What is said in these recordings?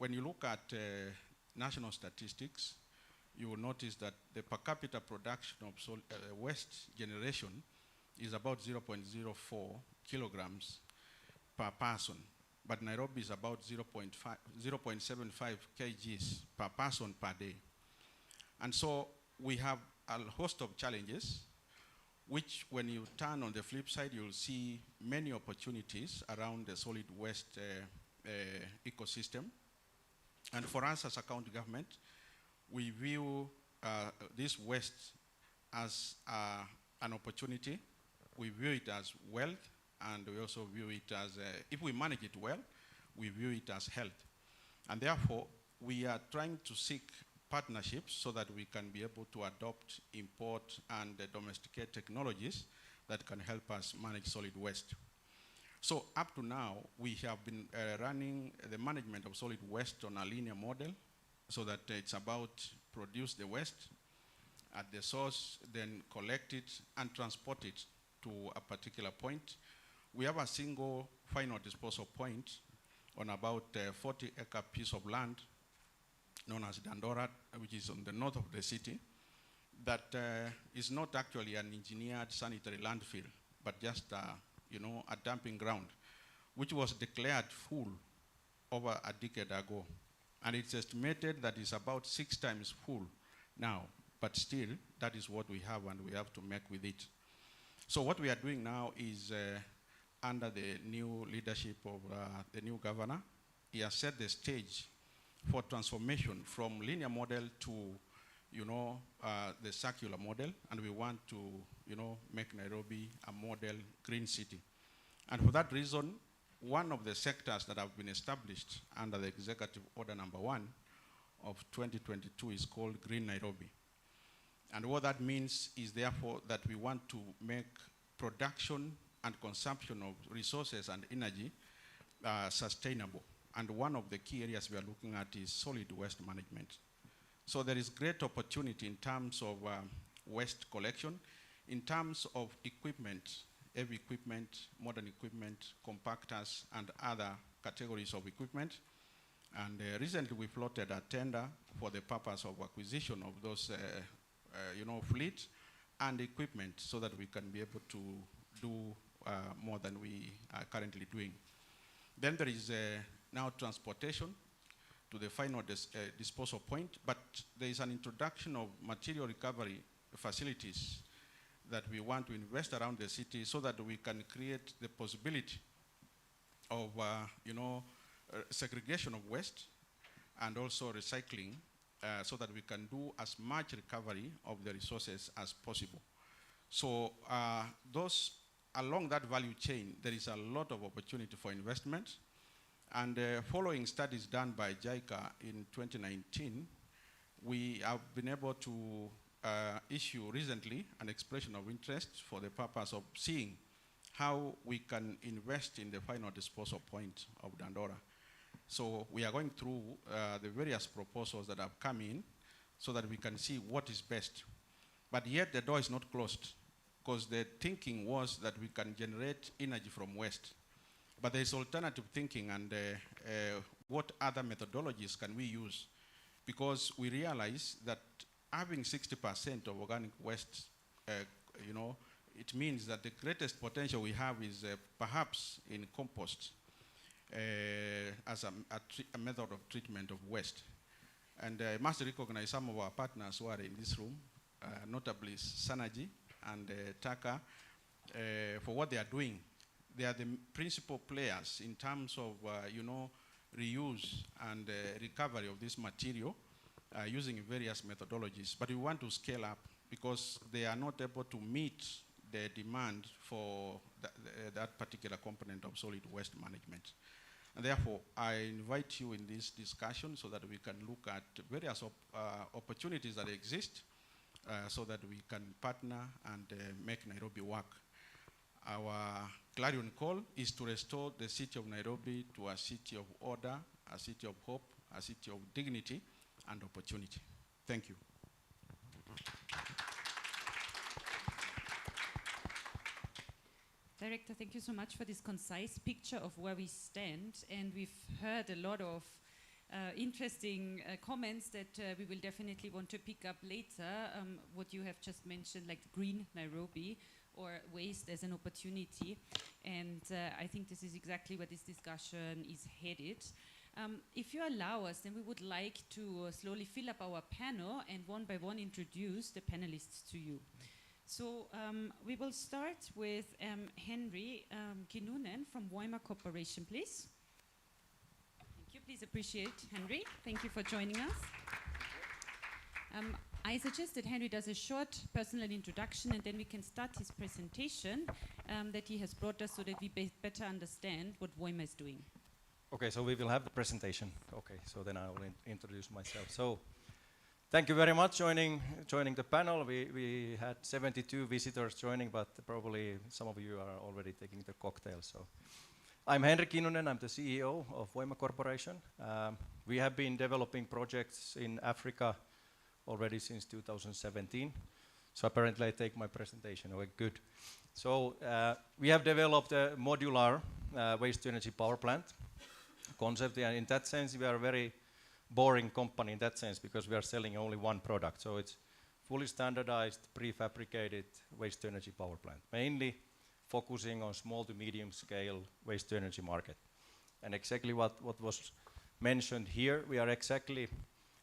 when you look at national statistics, you will notice that the per capita production of waste generation is about 0.04 kilograms per person, but Nairobi is about 0.75 kgs per person per day. And so we have a host of challenges, which when you turn on the flip side, you'll see many opportunities around the solid waste ecosystem. And for us as a county government, we view this waste as an opportunity. We view it as wealth, and we also view it as, if we manage it well, we view it as health. And therefore, we are trying to seek partnerships so that we can be able to adopt, import, and domesticate technologies that can help us manage solid waste. So up to now, we have been running the management of solid waste on a linear model, so that it's about produce the waste at the source, then collect it and transport it to a particular point. We have a single final disposal point on about 40-acre piece of land known as Dandora, which is on the north of the city, that is not actually an engineered sanitary landfill, but just a dumping ground, which was declared full over a decade ago. And it's estimated that it's about 6 times full now, but still, that is what we have, and we have to make with it. So what we are doing now is, under the new leadership of the new governor, he has set the stage for transformation from linear model to, the circular model, and we want to, make Nairobi a model green city. And for that reason, one of the sectors that have been established under the Executive Order number 1 of 2022 is called Green Nairobi. And what that means is therefore that we want to make production and consumption of resources and energy sustainable. And one of the key areas we are looking at is solid waste management. So there is great opportunity in terms of waste collection, in terms of equipment, heavy equipment, modern equipment, compactors, and other categories of equipment. And recently we floated a tender for the purpose of acquisition of those fleet and equipment so that we can be able to do more than we are currently doing. Then there is now transportation to the final disposal point, but there is an introduction of material recovery facilities that we want to invest around the city so that we can create the possibility of segregation of waste and also recycling so that we can do as much recovery of the resources as possible. So along that value chain, there is a lot of opportunity for investment. And following studies done by JICA in 2019, we have been able to issue recently an expression of interest for the purpose of seeing how we can invest in the final disposal point of Dandora. So we are going through the various proposals that have come in so that we can see what is best. But yet the door is not closed, because the thinking was that we can generate energy from waste. But there is alternative thinking, and what other methodologies can we use? Because we realize that having 60% of organic waste, it means that the greatest potential we have is perhaps in compost as a method of treatment of waste. And I must recognize some of our partners who are in this room, notably Sanergy and Taka, for what they are doing. They are the principal players in terms of, reuse and recovery of this material using various methodologies. But we want to scale up because they are not able to meet the demand for that particular component of solid waste management. And therefore, I invite you in this discussion so that we can look at various opportunities that exist so that we can partner and make Nairobi work. Our clarion call is to restore the city of Nairobi to a city of order, a city of hope, a city of dignity and opportunity. Thank you. Director, thank you so much for this concise picture of where we stand. And we've heard a lot of interesting comments that we will definitely want to pick up later. What you have just mentioned, like green Nairobi or waste as an opportunity. And I think this is exactly where this discussion is headed. If you allow us, then we would like to slowly fill up our panel and one by one introduce the panelists to you. So we will start with Henry Kinnunen from Voima Corporation, please. Thank you. Please appreciate Henry. Thank you for joining us. I suggest that Henry does a short personal introduction and then we can start his presentation that he has brought us so that we better understand what Voima is doing. Okay, so we will have the presentation. Okay, so then I will introduce myself. So, thank you very much joining the panel. We had 72 visitors joining, but probably some of you are already taking the cocktail. So, I'm Henri Kinnunen. I'm the CEO of Voima Corporation. We have been developing projects in Africa already since 2017. So apparently I take my presentation. Okay, good. So we have developed a modular waste-to-energy power plant concept, and in that sense we are a very boring company in that sense because we are selling only one product. So it's fully standardized, prefabricated waste-to-energy power plant, mainly focusing on small to medium scale waste-to-energy market. And exactly what was mentioned here, we are exactly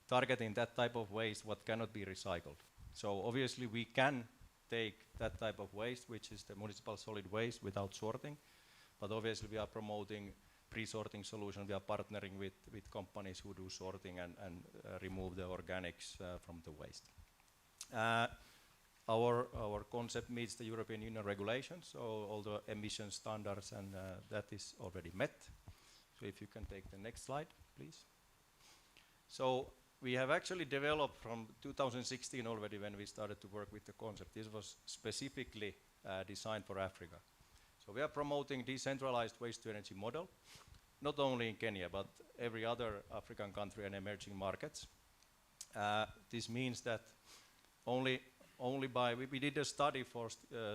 targeting that type of waste what cannot be recycled. So obviously we can take that type of waste, which is the municipal solid waste, without sorting, but obviously we are promoting pre-sorting solution. We are partnering with companies who do sorting and remove the organics from the waste. Our concept meets the European Union regulations, so all the emission standards, and that is already met. So if you can take the next slide, please. So we have actually developed from 2016 already when we started to work with the concept. This was specifically designed for Africa. So we are promoting decentralized waste-to-energy model, not only in Kenya, but every other African country and emerging markets. This means that we did a study for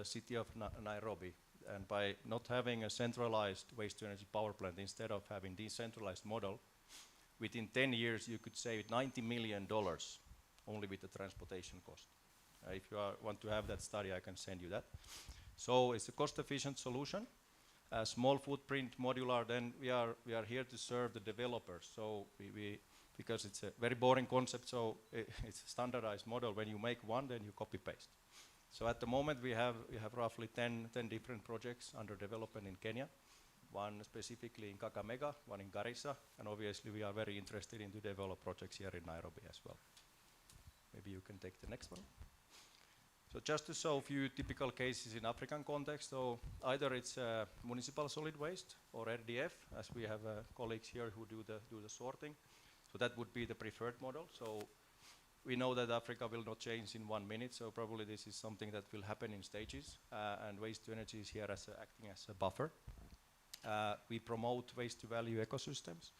city of Nairobi, and by not having a centralized waste-to-energy power plant, instead of having decentralized model, within 10 years you could save $90 million only with the transportation cost. If you want to have that study, I can send you that. So it's a cost-efficient solution, a small footprint, modular. Then we are here to serve the developers. So because it's a very boring concept, so it's a standardized model. When you make one, then you copy paste. So at the moment we have roughly 10 different projects under development in Kenya. One specifically in Kakamega, one in Garissa, and obviously we are very interested in to develop projects here in Nairobi as well. Maybe you can take the next one. So just to show a few typical cases in African context, so either it's municipal solid waste or RDF, as we have colleagues here who do the sorting. So that would be the preferred model. So we know that Africa will not change in 1 minute, so probably this is something that will happen in stages, and waste-to-energy is here acting as a buffer. We promote waste-to-value ecosystems.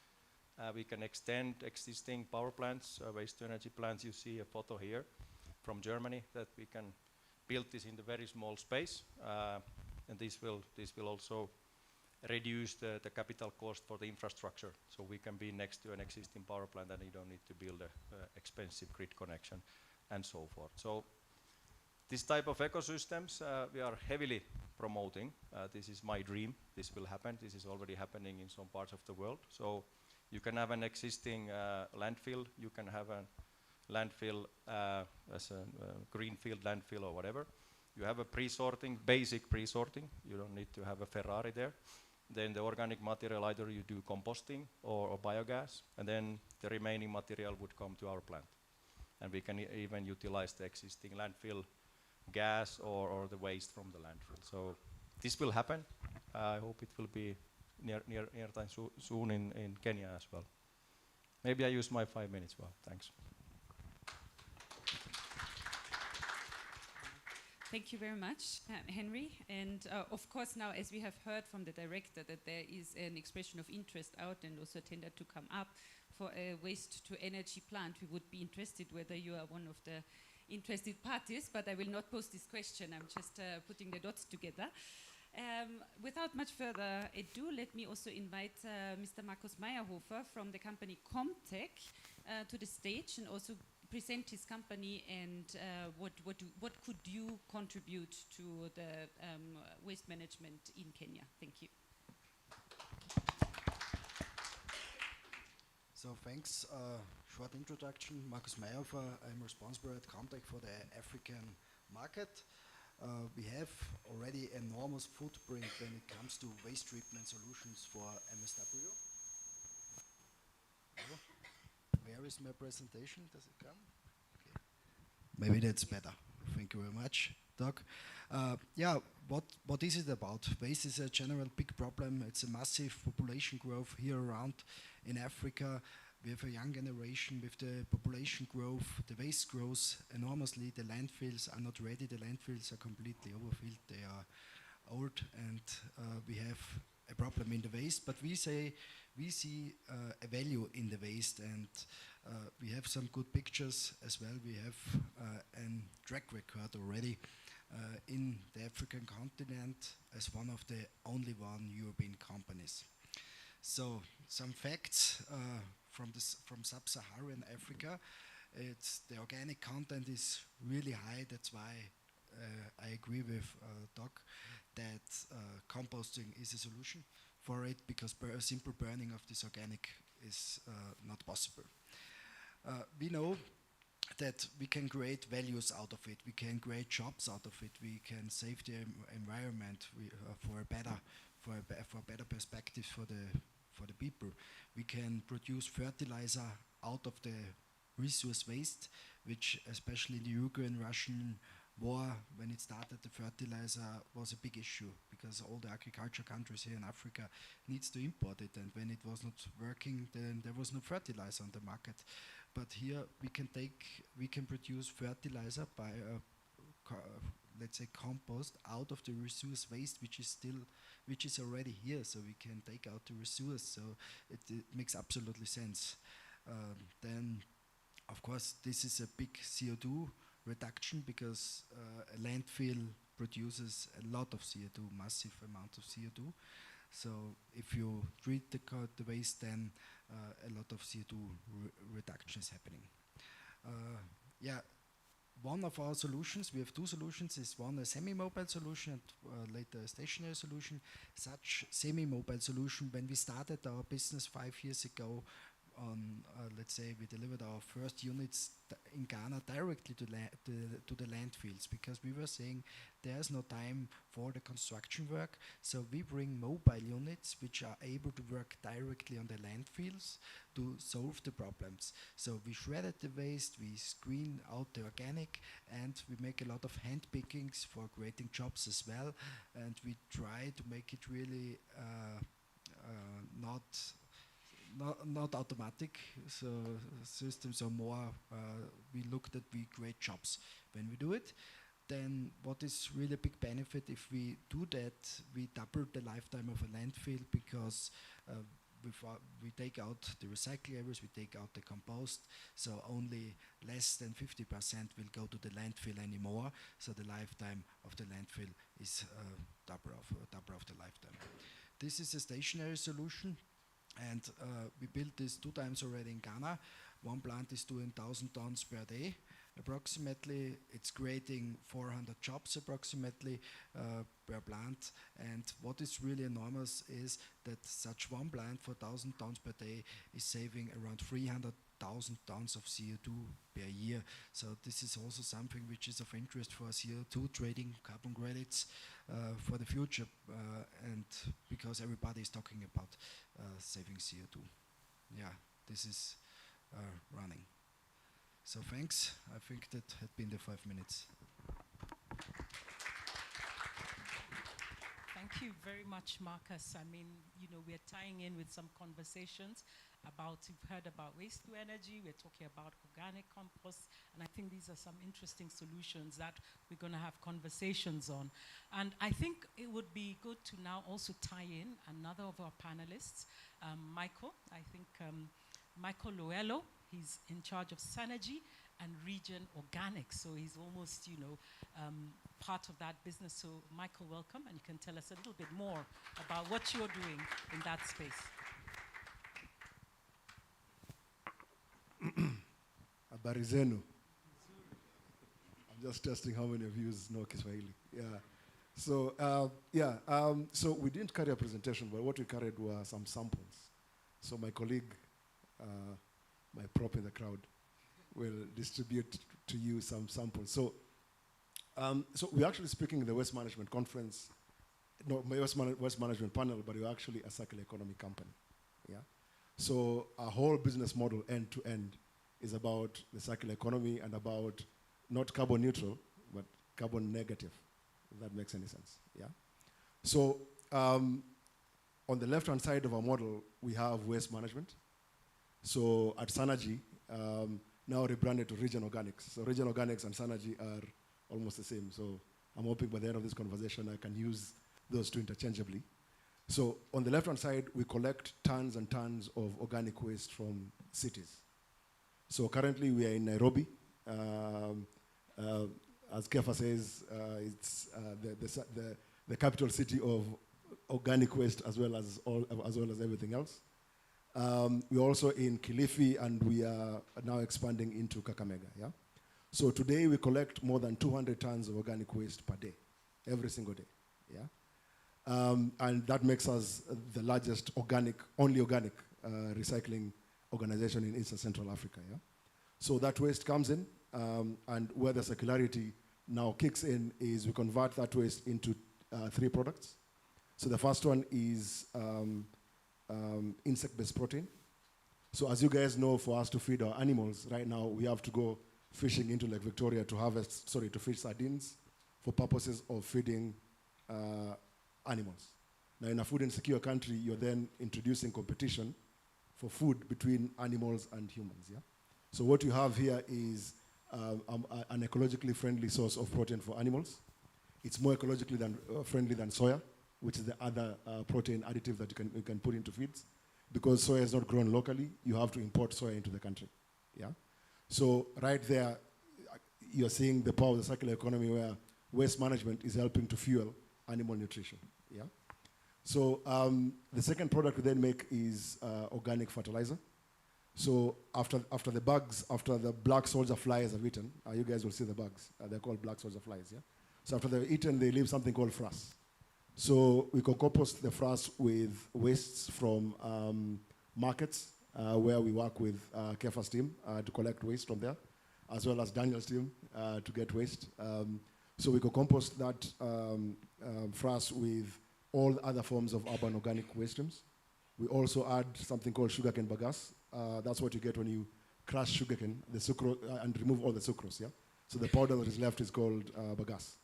We can extend existing power plants, waste-to-energy plants. You see a photo here from Germany that we can build this in the very small space, and this will also reduce the capital cost for the infrastructure. So we can be next to an existing power plant and you don't need to build an expensive grid connection and so forth. So this type of ecosystems we are heavily promoting. This is my dream. This will happen. This is already happening in some parts of the world. So you can have an existing landfill. You can have a landfill as a greenfield landfill or whatever. You have a pre-sorting, basic pre-sorting. You don't need to have a Ferrari there. Then the organic material, either you do composting or biogas, and then the remaining material would come to our plant. And we can even utilize the existing landfill gas or the waste from the landfill. So this will happen. I hope it will be near time soon in Kenya as well. Maybe I use my 5 minutes well. Thanks. Thank you very much, Henry. And of course now, as we have heard from the director, that there is an expression of interest out and also a tender to come up for a waste-to-energy plant. We would be interested whether you are one of the interested parties, but I will not pose this question. I'm just putting the dots together. Without much further ado, let me also invite Mr. Markus Meyerhofer from the company Comtech to the stage and also present his company and what could you contribute to the waste management in Kenya. Thank you. So thanks. Short introduction. Markus Meyerhofer. I'm responsible at Comtech for the African market. We have already enormous footprint when it comes to waste treatment solutions for MSW. Oh, where is my presentation? Does it come? Okay. Maybe that's better. Thank you very much, Doc. Yeah, what is it about? Waste is a general big problem. It's a massive population growth here around in Africa. We have a young generation. With the population growth, the waste grows enormously. The landfills are not ready. The landfills are completely overfilled. They are old, and we have a problem in the waste. But we see a value in the waste, and we have some good pictures as well. We have a track record already in the African continent as one of the only one European companies. So some facts from sub-Saharan Africa. The organic content is really high. That's why I agree with Doc that composting is a solution for it, because simple burning of this organic is not possible. We know that we can create values out of it. We can create jobs out of it. We can save the environment for better perspectives for the people. We can produce fertilizer out of the resource waste, which especially in the Ukraine-Russian war, when it started, the fertilizer was a big issue because all the agriculture countries here in Africa needs to import it, and when it was not working, then there was no fertilizer on the market. But here we can produce fertilizer by let's say compost out of the resource waste, which is already here, so we can take out the resource. So it makes absolutely sense. Then, of course, this is a big CO2 reduction, because a landfill produces a lot of CO2, massive amount of CO2. So if you treat the waste, then a lot of CO2 reduction is happening. Yeah. One of our solutions, we have two solutions, is one a semi-mobile solution and later a stationary solution. Such semi-mobile solution, when we started our business 5 years ago, let's say we delivered our first units in Ghana directly to the landfills, because we were saying there's no time for the construction work, so we bring mobile units which are able to work directly on the landfills to solve the problems. So we shredded the waste, we screen out the organic, and we make a lot of hand pickings for creating jobs as well, and we try to make it really not automatic, so systems are more, we create jobs when we do it. Then what is really a big benefit, if we do that, we double the lifetime of a landfill, because we take out the recyclables, we take out the compost, so only less than 50% will go to the landfill anymore, so the lifetime of the landfill is double of the lifetime. This is a stationary solution, and we built this 2 times already in Ghana. One plant is doing 1,000 tons per day, approximately. It's creating 400 jobs approximately per plant. And what is really enormous is that such one plant for 1,000 tons per day is saving around 300,000 tons of CO2 per year. So this is also something which is of interest for CO2 trading, carbon credits for the future, and because everybody is talking about saving CO2. Yeah, this is running. So thanks. I think that had been the 5 minutes. Thank you very much, Markus. I mean, you know, we're tying in with some conversations about, you've heard about waste to energy, we're talking about organic compost, and I think these are some interesting solutions that we're going to have conversations on. And I think it would be good to now also tie in another of our panelists, Michael. I think Michael Luello, He's in charge of Synergy and Region Organics. So he's almost, part of that business. So Michael, welcome, and you can tell us a little bit more about what you're doing in that space. Habari zenu. I'm just testing how many of you know Kiswahili. Yeah. So, so we didn't carry a presentation, but what we carried were some samples. So my colleague, my prop in the crowd, will distribute to you some samples. So, so we're actually speaking in the Waste Management Conference, no, Waste Management panel, but we're actually a circular economy company. Yeah. So our whole business model, end to end, is about the circular economy and about not carbon neutral, but carbon negative, if that makes any sense. Yeah. So on the left-hand side of our model, we have waste management. So at Synergy, now rebranded to Region Organics. So Region Organics and Synergy are almost the same. So I'm hoping by the end of this conversation, I can use those two interchangeably. So on the left-hand side, we collect tons and tons of organic waste from cities. So currently we are in Nairobi. As Kefa says, it's the capital city of organic waste as well as everything else. We're also in Kilifi, and we are now expanding into Kakamega. Yeah. So today we collect more than 200 tons of organic waste per day, every single day. Yeah. And that makes us the largest only organic recycling organization in East and Central Africa. Yeah. So that waste comes in, and where the circularity now kicks in is we convert that waste into 3 products. So the first one is insect-based protein. So as you guys know, for us to feed our animals, right now we have to go fishing into Lake Victoria to fish sardines for purposes of feeding animals. Now in a food insecure country, you're then introducing competition for food between animals and humans. Yeah. So what you have here is an ecologically friendly source of protein for animals. It's more ecologically friendly than soya, which is the other protein additive that you can put into feeds. Because soya is not grown locally, you have to import soya into the country. Yeah. So right there, you're seeing the power of the circular economy, where waste management is helping to fuel animal nutrition. Yeah. So the second product we then make is organic fertilizer. So after the black soldier flies have eaten, you guys will see the bugs. They're called black soldier flies. Yeah. So after they've eaten, they leave something called frass. So we can compost the frass with wastes from markets, where we work with Kefa's team to collect waste from there, as well as Daniel's team to get waste. So we can compost that frass with all other forms of urban organic waste streams. We also add something called sugarcane bagasse. That's what you get when you crush sugarcane, the sucrose, and remove all the sucrose. Yeah. So the powder that is left is called bagasse.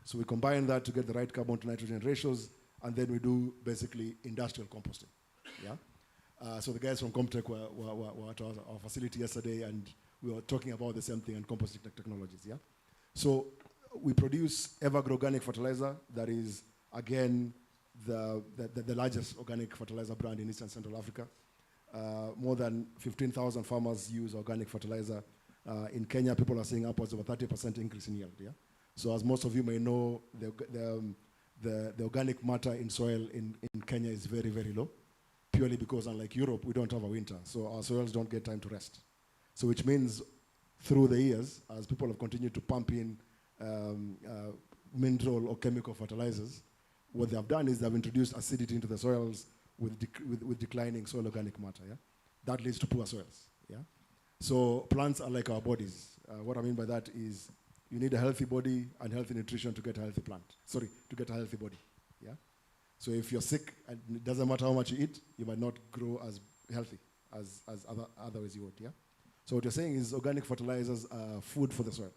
So we combine that to get the right carbon to nitrogen ratios, and then we do basically industrial composting. Yeah. So the guys from Comtech were at our facility yesterday, and we were talking about the same thing and composting technologies. Yeah. So we produce Evergrow organic fertilizer that is, again, the largest organic fertilizer brand in East and Central Africa. More than 15,000 farmers use organic fertilizer. In Kenya, people are seeing upwards of a 30% increase in yield. Yeah? So as most of you may know, the organic matter in soil in Kenya is very, very low, purely because unlike Europe, we don't have a winter. So our soils don't get time to rest. So which means through the years, as people have continued to pump in mineral or chemical fertilizers, what they have done is they have introduced acidity into the soils with declining soil organic matter. Yeah? That leads to poor soils. Yeah? So plants are like our bodies. What I mean by that is you need a healthy body and healthy nutrition to get a healthy plant. Sorry, to get a healthy body. Yeah? So if you're sick, and it doesn't matter how much you eat, you might not grow as healthy as otherwise you would. Yeah? So what you're saying is organic fertilizers are food for the soil.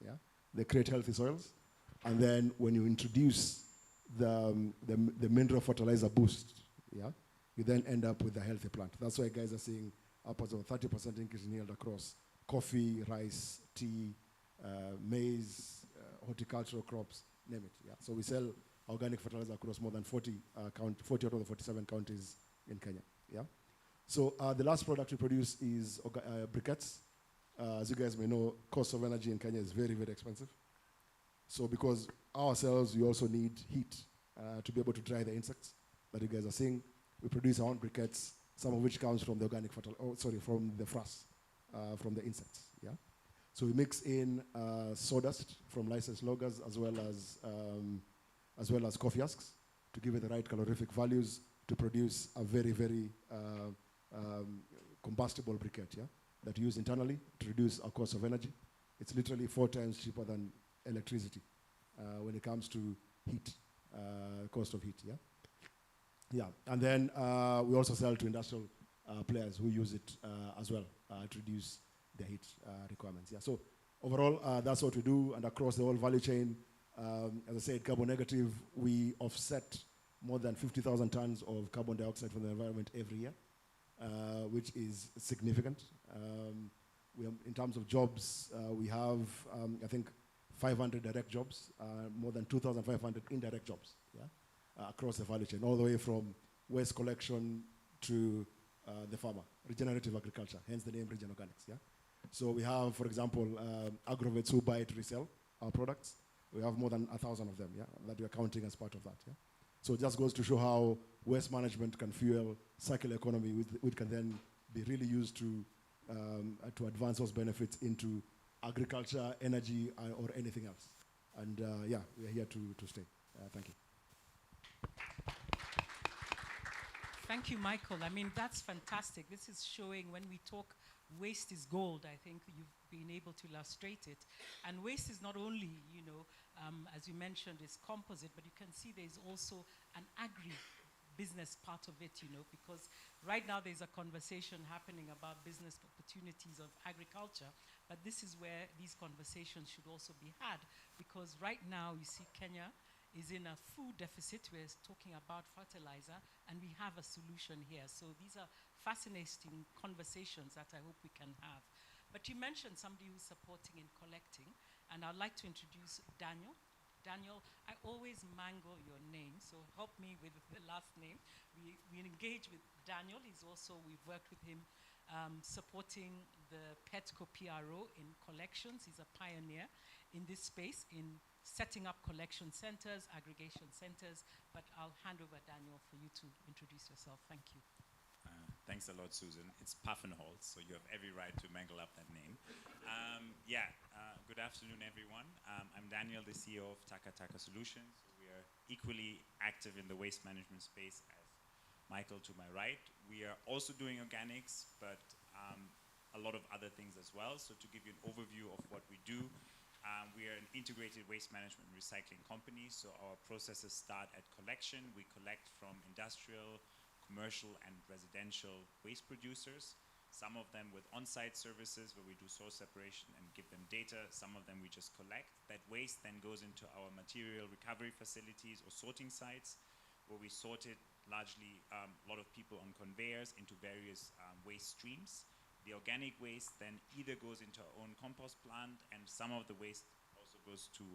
Yeah? They create healthy soils. And then when you introduce the mineral fertilizer boost, yeah, you then end up with a healthy plant. That's why guys are seeing upwards of a 30% increase in yield across coffee, rice, tea, maize, horticultural crops, name it. Yeah. So we sell organic fertilizer across more than 40 out of the 47 counties in Kenya. Yeah. So the last product we produce is briquettes. As you guys may know, cost of energy in Kenya is very, very expensive. So because ourselves, we also need heat to be able to dry the insects that you guys are seeing. We produce our own briquettes, some of which comes from the organic from the frass, from the insects. Yeah. So we mix in sawdust from licensed loggers as well as coffee husks to give it the right calorific values to produce a very, very combustible briquette, yeah, that we use internally to reduce our cost of energy. It's literally 4 times cheaper than electricity when it comes to heat, cost of heat, yeah. Yeah, and then we also sell to industrial players who use it as well to reduce their heat requirements, yeah. So overall, that's what we do, and across the whole value chain, as I said, carbon negative, we offset more than 50,000 tons of carbon dioxide from the environment every year, which is significant. In terms of jobs, we have, I think, 500 direct jobs, more than 2,500 indirect jobs, yeah, across the value chain, all the way from waste collection to the farmer, regenerative agriculture, hence the name Regen Organics, yeah. So we have, for example, agrovets who buy to resell our products. We have more than 1,000 of them, yeah, that we are counting as part of that, yeah. So it just goes to show how waste management can fuel circular economy, which can then be really used to advance those benefits into agriculture, energy, or anything else. And yeah, we are here to stay. Thank you. Thank you, Michael. I mean, that's fantastic. This is showing when we talk waste is gold, I think you've been able to illustrate it. And waste is not only, as you mentioned, is composite, but you can see there's also an agri-business part of it, because right now there's a conversation happening about business opportunities of agriculture, but this is where these conversations should also be had, because right now you see Kenya is in a food deficit. We're talking about fertilizer, and we have a solution here. So these are fascinating conversations that I hope we can have. But you mentioned somebody who's supporting in collecting, and I'd like to introduce Daniel. Daniel, I always mangle your name, so help me with the last name. We engage with Daniel. We've worked with him supporting the Petco PRO in collections. He's a pioneer in this space, in setting up collection centers, aggregation centers, but I'll hand over Daniel for you to introduce yourself. Thank you. Thanks a lot, Susan. It's Paffenholz, so you have every right to mangle up that name. Good afternoon, everyone. I'm Daniel, the CEO of Taka Taka Solutions. We are equally active in the waste management space as Michael to my right. We are also doing organics, but a lot of other things as well. So to give you an overview of what we do, we are an integrated waste management and recycling company. So our processes start at collection. We collect from industrial, commercial, and residential waste producers. Some of them with on-site services where we do source separation and give them data. Some of them we just collect. That waste then goes into our material recovery facilities or sorting sites, where we sort it largely, a lot of people on conveyors, into various waste streams. The organic waste then either goes into our own compost plant, and some of the waste also goes to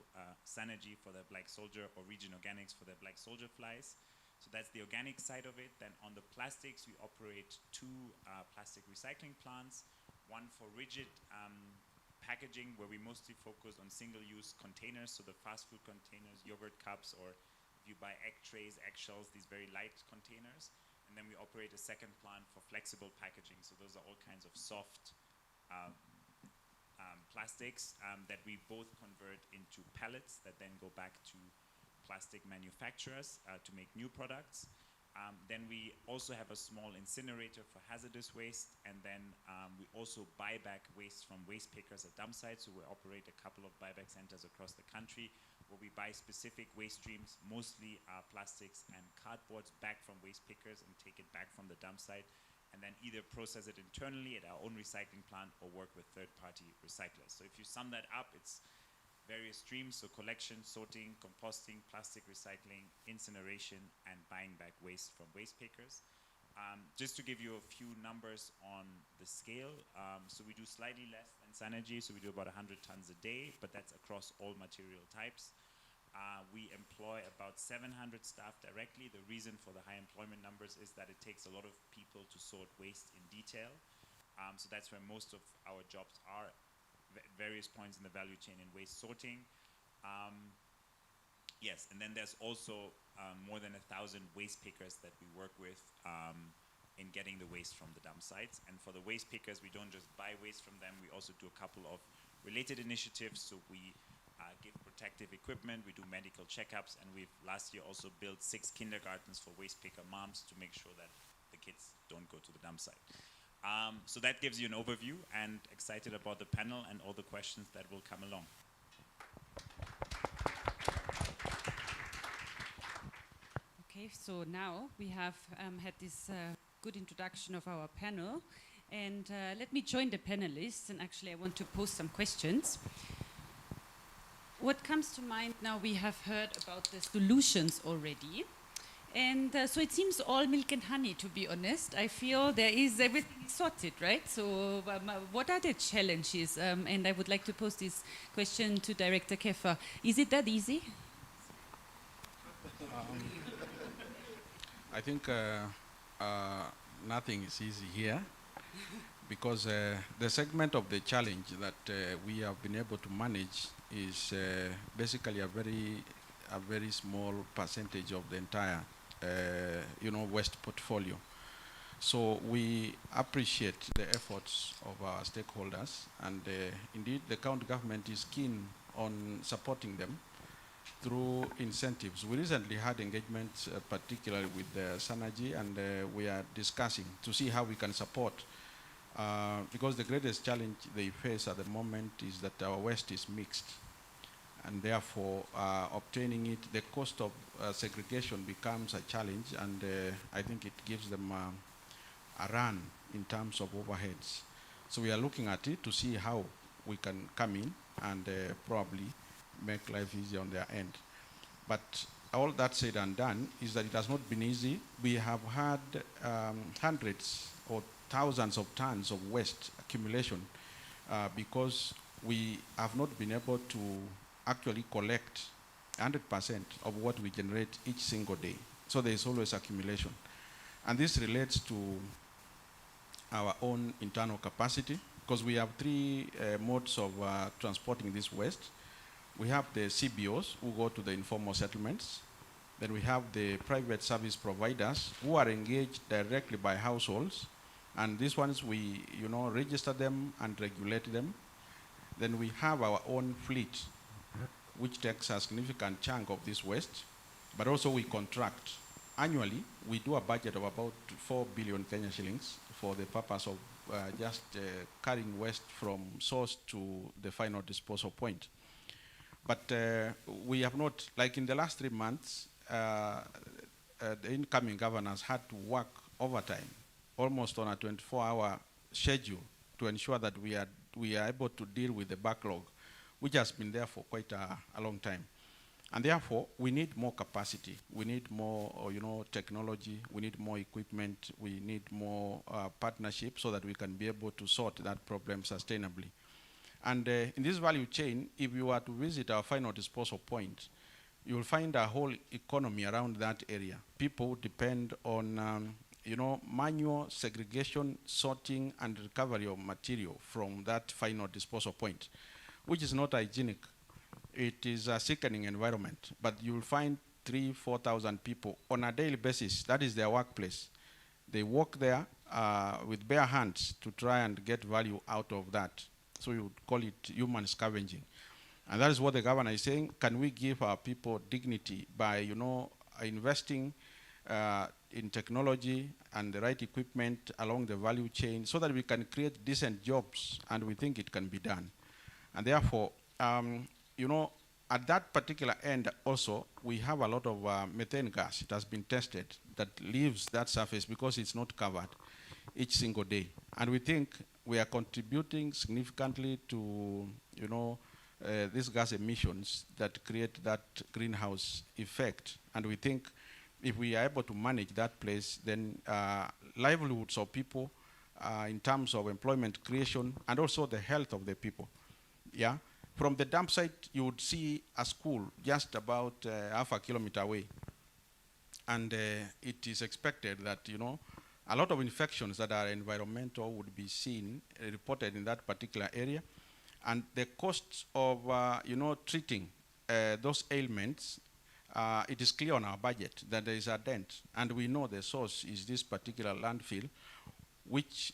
Sanergy for their Black Soldier, or Regen Organics for their Black Soldier flies. So that's the organic side of it. Then on the plastics, we operate 2 plastic recycling plants, one for rigid packaging, where we mostly focus on single-use containers, so the fast food containers, yogurt cups, or if you buy egg trays, eggshells, these very light containers. And then we operate a second plant for flexible packaging. So those are all kinds of soft plastics that we both convert into pellets that then go back to plastic manufacturers to make new products. Then we also have a small incinerator for hazardous waste, and then we also buy back waste from waste pickers at dump sites. So we operate a couple of buyback centers across the country where we buy specific waste streams, mostly plastics and cardboards, back from waste pickers and take it back from the dump site, and then either process it internally at our own recycling plant or work with third-party recyclers. So if you sum that up, it's various streams, so collection, sorting, composting, plastic recycling, incineration, and buying back waste from waste pickers. Just to give you a few numbers on the scale, so we do slightly less than Sanergy, so we do about 100 tons a day, but that's across all material types. We employ about 700 staff directly. The reason for the high employment numbers is that it takes a lot of people to sort waste in detail. So that's where most of our jobs are, various points in the value chain in waste sorting. Yes, and then there's also more than 1,000 waste pickers that we work with in getting the waste from the dump sites. And for the waste pickers, we don't just buy waste from them, we also do a couple of related initiatives. So we give protective equipment, we do medical checkups, and we've last year also built 6 kindergartens for waste picker moms to make sure that the kids don't go to the dump site. So that gives you an overview, and excited about the panel and all the questions that will come along. Okay, so now we have had this good introduction of our panel, and let me join the panelists, and actually I want to pose some questions. What comes to mind now, we have heard about the solutions already, and so it seems all milk and honey, to be honest. I feel there is everything is sorted, right? So what are the challenges? And I would like to pose this question to Director Keffer. Is it that easy? I think nothing is easy here, because the segment of the challenge that we have been able to manage is basically a very small percentage of the entire waste portfolio. So we appreciate the efforts of our stakeholders, and indeed the county government is keen on supporting them through incentives. We recently had engagements, particularly with Sanergy, and we are discussing to see how we can support, because the greatest challenge they face at the moment is that our waste is mixed, and therefore obtaining it, the cost of segregation becomes a challenge, and I think it gives them a run in terms of overheads. So we are looking at it to see how we can come in and probably make life easier on their end. But all that said and done is that it has not been easy. We have had hundreds or thousands of tons of waste accumulation because we have not been able to actually collect 100% of what we generate each single day. So there is always accumulation. And this relates to our own internal capacity, because we have 3 modes of transporting this waste. We have the CBOs who go to the informal settlements. Then we have the private service providers who are engaged directly by households. And these ones, we register them and regulate them. Then we have our own fleet, which takes a significant chunk of this waste, but also we contract. Annually, we do a budget of about 4 billion Kenya shillings for the purpose of just carrying waste from source to the final disposal point. But we have not, like in the last 3 months, the incoming governors had to work overtime, almost on a 24-hour schedule, to ensure that we are able to deal with the backlog, which has been there for quite a long time. And therefore, we need more capacity. We need more, technology. We need more equipment. We need more partnership so that we can be able to sort that problem sustainably. And in this value chain, if you are to visit our final disposal point, you will find a whole economy around that area. People depend on, manual segregation, sorting, and recovery of material from that final disposal point, which is not hygienic. It is a sickening environment, but you will find 3,000 to 4,000 people on a daily basis. That is their workplace. They work there with bare hands to try and get value out of that. So you would call it human scavenging. And that is what the governor is saying. Can we give our people dignity by, investing in technology and the right equipment along the value chain so that we can create decent jobs, and we think it can be done. And therefore, at that particular end also, we have a lot of methane gas. It has been tested that leaves that surface because it's not covered each single day. And we think we are contributing significantly to, these gas emissions that create that greenhouse effect. And we think if we are able to manage that place, then livelihoods of people in terms of employment creation and also the health of the people, from the dump site, you would see a school just about half a kilometer away. And it is expected that, you know, a lot of infections that are environmental would be seen, reported in that particular area. And the costs of, you know, treating those ailments, it is clear on our budget that there is a dent. And we know the source is this particular landfill, which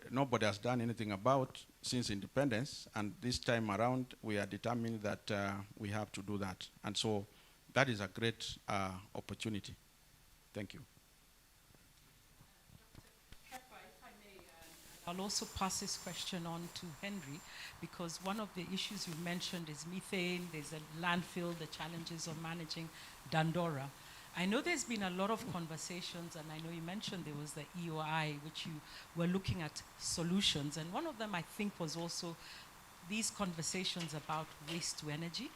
nobody has done anything about since independence. And this time around, we are determined that we have to do that. And so that is a great opportunity. Thank you. I'll also pass this question on to Henry, because one of the issues you mentioned is methane, there's a landfill, the challenges of managing Dandora. I know there's been a lot of conversations, and I know you mentioned there was the EOI, which you were looking at solutions, and one of them I think was also these conversations about waste to energy.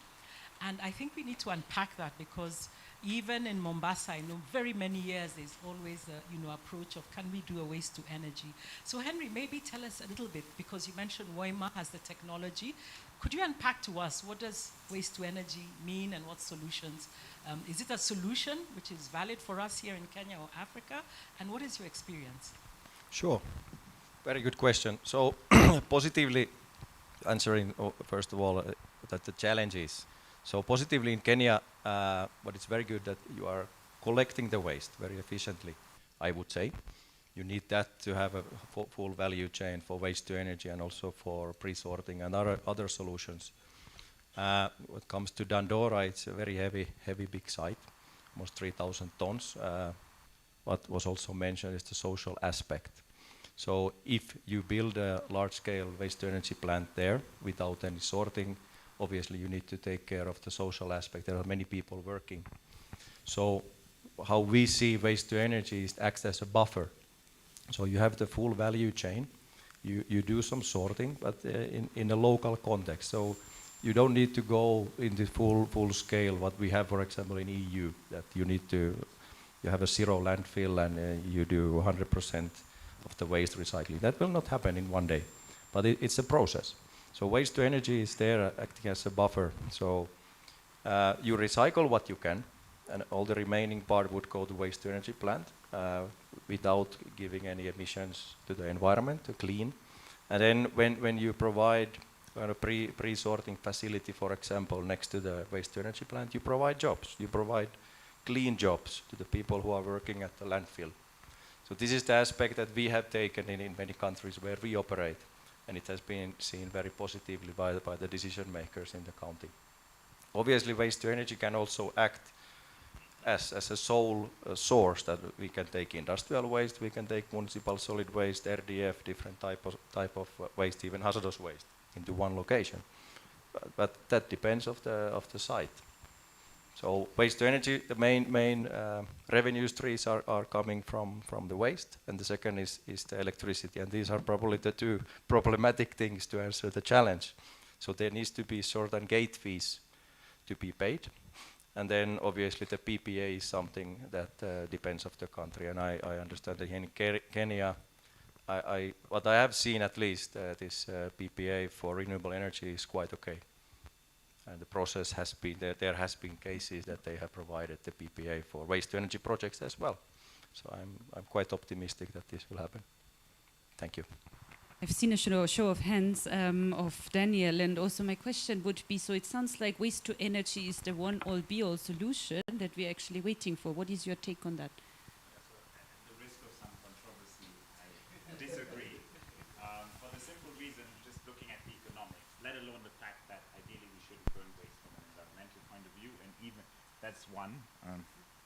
And I think we need to unpack that, because even in Mombasa, I know very many years there's always a approach of can we do a waste to energy. So Henry, maybe tell us a little bit, because you mentioned Waima has the technology. Could you unpack to us what does waste to energy mean and what solutions? Is it a solution which is valid for us here in Kenya or Africa? And what is your experience? Sure. Very good question. So positively answering, first of all, that the challenges. So positively in Kenya, but it's very good that you are collecting the waste very efficiently, I would say. You need that to have a full value chain for waste to energy and also for pre-sorting and other solutions. When it comes to Dandora, it's a very heavy big site, almost 3,000 tons. What was also mentioned is the social aspect. So if you build a large-scale waste to energy plant there without any sorting, obviously you need to take care of the social aspect. There are many people working. So how we see waste to energy is acts as a buffer. So you have the full value chain. You do some sorting, but in a local context. So you don't need to go into full scale what we have, for example, in EU, that you have a zero landfill and you do 100% of the waste recycling. That will not happen in one day, but it's a process. So waste to energy is there acting as a buffer. So you recycle what you can, and all the remaining part would go to waste to energy plant without giving any emissions to the environment, to clean. And then when you provide a pre-sorting facility, for example, next to the waste to energy plant, you provide jobs. You provide clean jobs to the people who are working at the landfill. So this is the aspect that we have taken in many countries where we operate. And it has been seen very positively by the decision makers in the county. Obviously, waste to energy can also act as a sole source, that we can take industrial waste, we can take municipal solid waste, RDF, different type of waste, even hazardous waste, into one location. But that depends of the site. So waste to energy, the main revenue streams are coming from the waste, and the second is the electricity, and these are probably the two problematic things to answer the challenge. So there needs to be certain gate fees to be paid, and then obviously the PPA is something that depends of the country, and I understand that in Kenya, what I have seen at least, this PPA for renewable energy is quite okay. And the process has been, there has been cases that they have provided the PPA for waste to energy projects as well. So I'm quite optimistic that this will happen. Thank you. I've seen a show of hands of Daniel, and also my question would be, so it sounds like waste to energy is the one all be all solution that we're actually waiting for. What is your take on that? At the risk of some controversy, I disagree. For the simple reason, just looking at the economics, let alone the fact that ideally we shouldn't burn waste from an environmental point of view, and even that's one.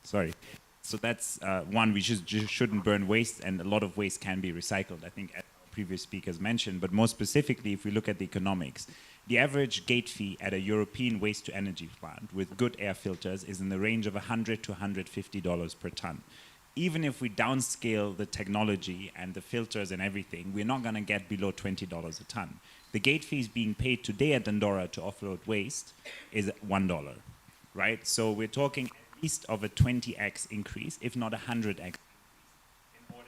Sorry. So that's one, we just shouldn't burn waste, and a lot of waste can be recycled, I think, as previous speakers mentioned. But more specifically, if we look at the economics, the average gate fee at a European waste to energy plant with good air filters is in the range of $100 to $150 per ton. Even if we downscale the technology and the filters and everything, we're not going to get below $20 a ton. The gate fees being paid today at Dandora to offload waste is $1, right? So we're talking at least of a 20x increase, if not 100x, in order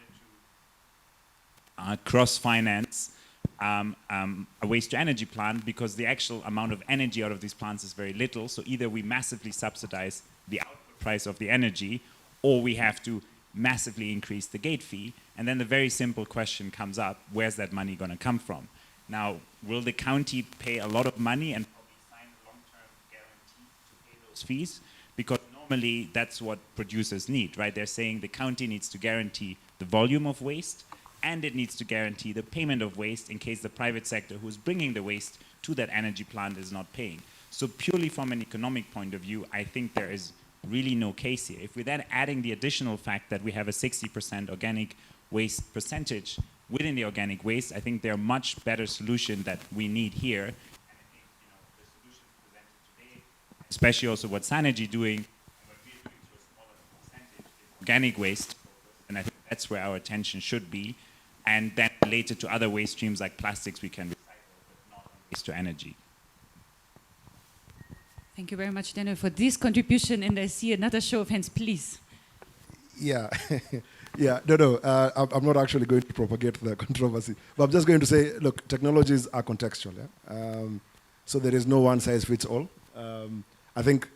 to cross-finance a waste to energy plant, because the actual amount of energy out of these plants is very little. So either we massively subsidize the output price of the energy, or we have to massively increase the gate fee. And then the very simple question comes up, where's that money going to come from? Now, will the county pay a lot of money and probably sign a long-term guarantee to pay those fees? Because normally that's what producers need, right? They're saying the county needs to guarantee the volume of waste, and it needs to guarantee the payment of waste in case the private sector who's bringing the waste to that energy plant is not paying. So purely from an economic point of view, I think there is really no case here. If we're then adding the additional fact that we have a 60% organic waste percentage within the organic waste, I think they're a much better solution that we need here. And I think, the solutions presented today, especially also what Sanergy doing, and what we're doing to a smaller percentage, is organic waste. And I think that's where our attention should be. And then related to other waste streams like plastics, we can recycle, but not on waste to energy. Thank you very much, Daniel, for this contribution. And I see another show of hands, please. Yeah, yeah, no, I'm not actually going to propagate the controversy, but I'm just going to say, look, technologies are contextual, yeah? So there is no one size fits all. I think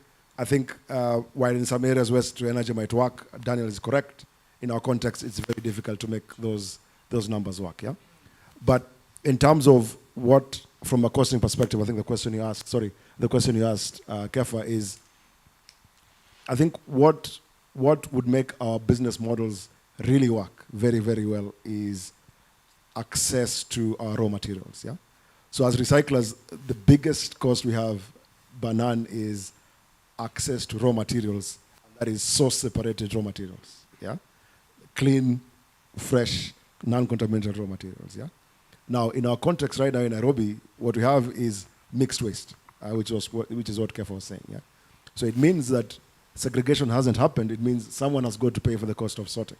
while in some areas waste to energy might work, Daniel is correct. In our context, it's very difficult to make those numbers work, yeah? But in terms of what, from a costing perspective, I think the question you asked, Kefa, is, I think what would make our business models really work very, very well is access to our raw materials, yeah? So as recyclers, the biggest cost we have, bar none, is access to raw materials, that is source-separated raw materials, yeah? Clean, fresh, non-contaminated raw materials, yeah? Now, in our context right now in Nairobi, what we have is mixed waste, which is what Kefa was saying, yeah? So it means that segregation hasn't happened. It means someone has got to pay for the cost of sorting.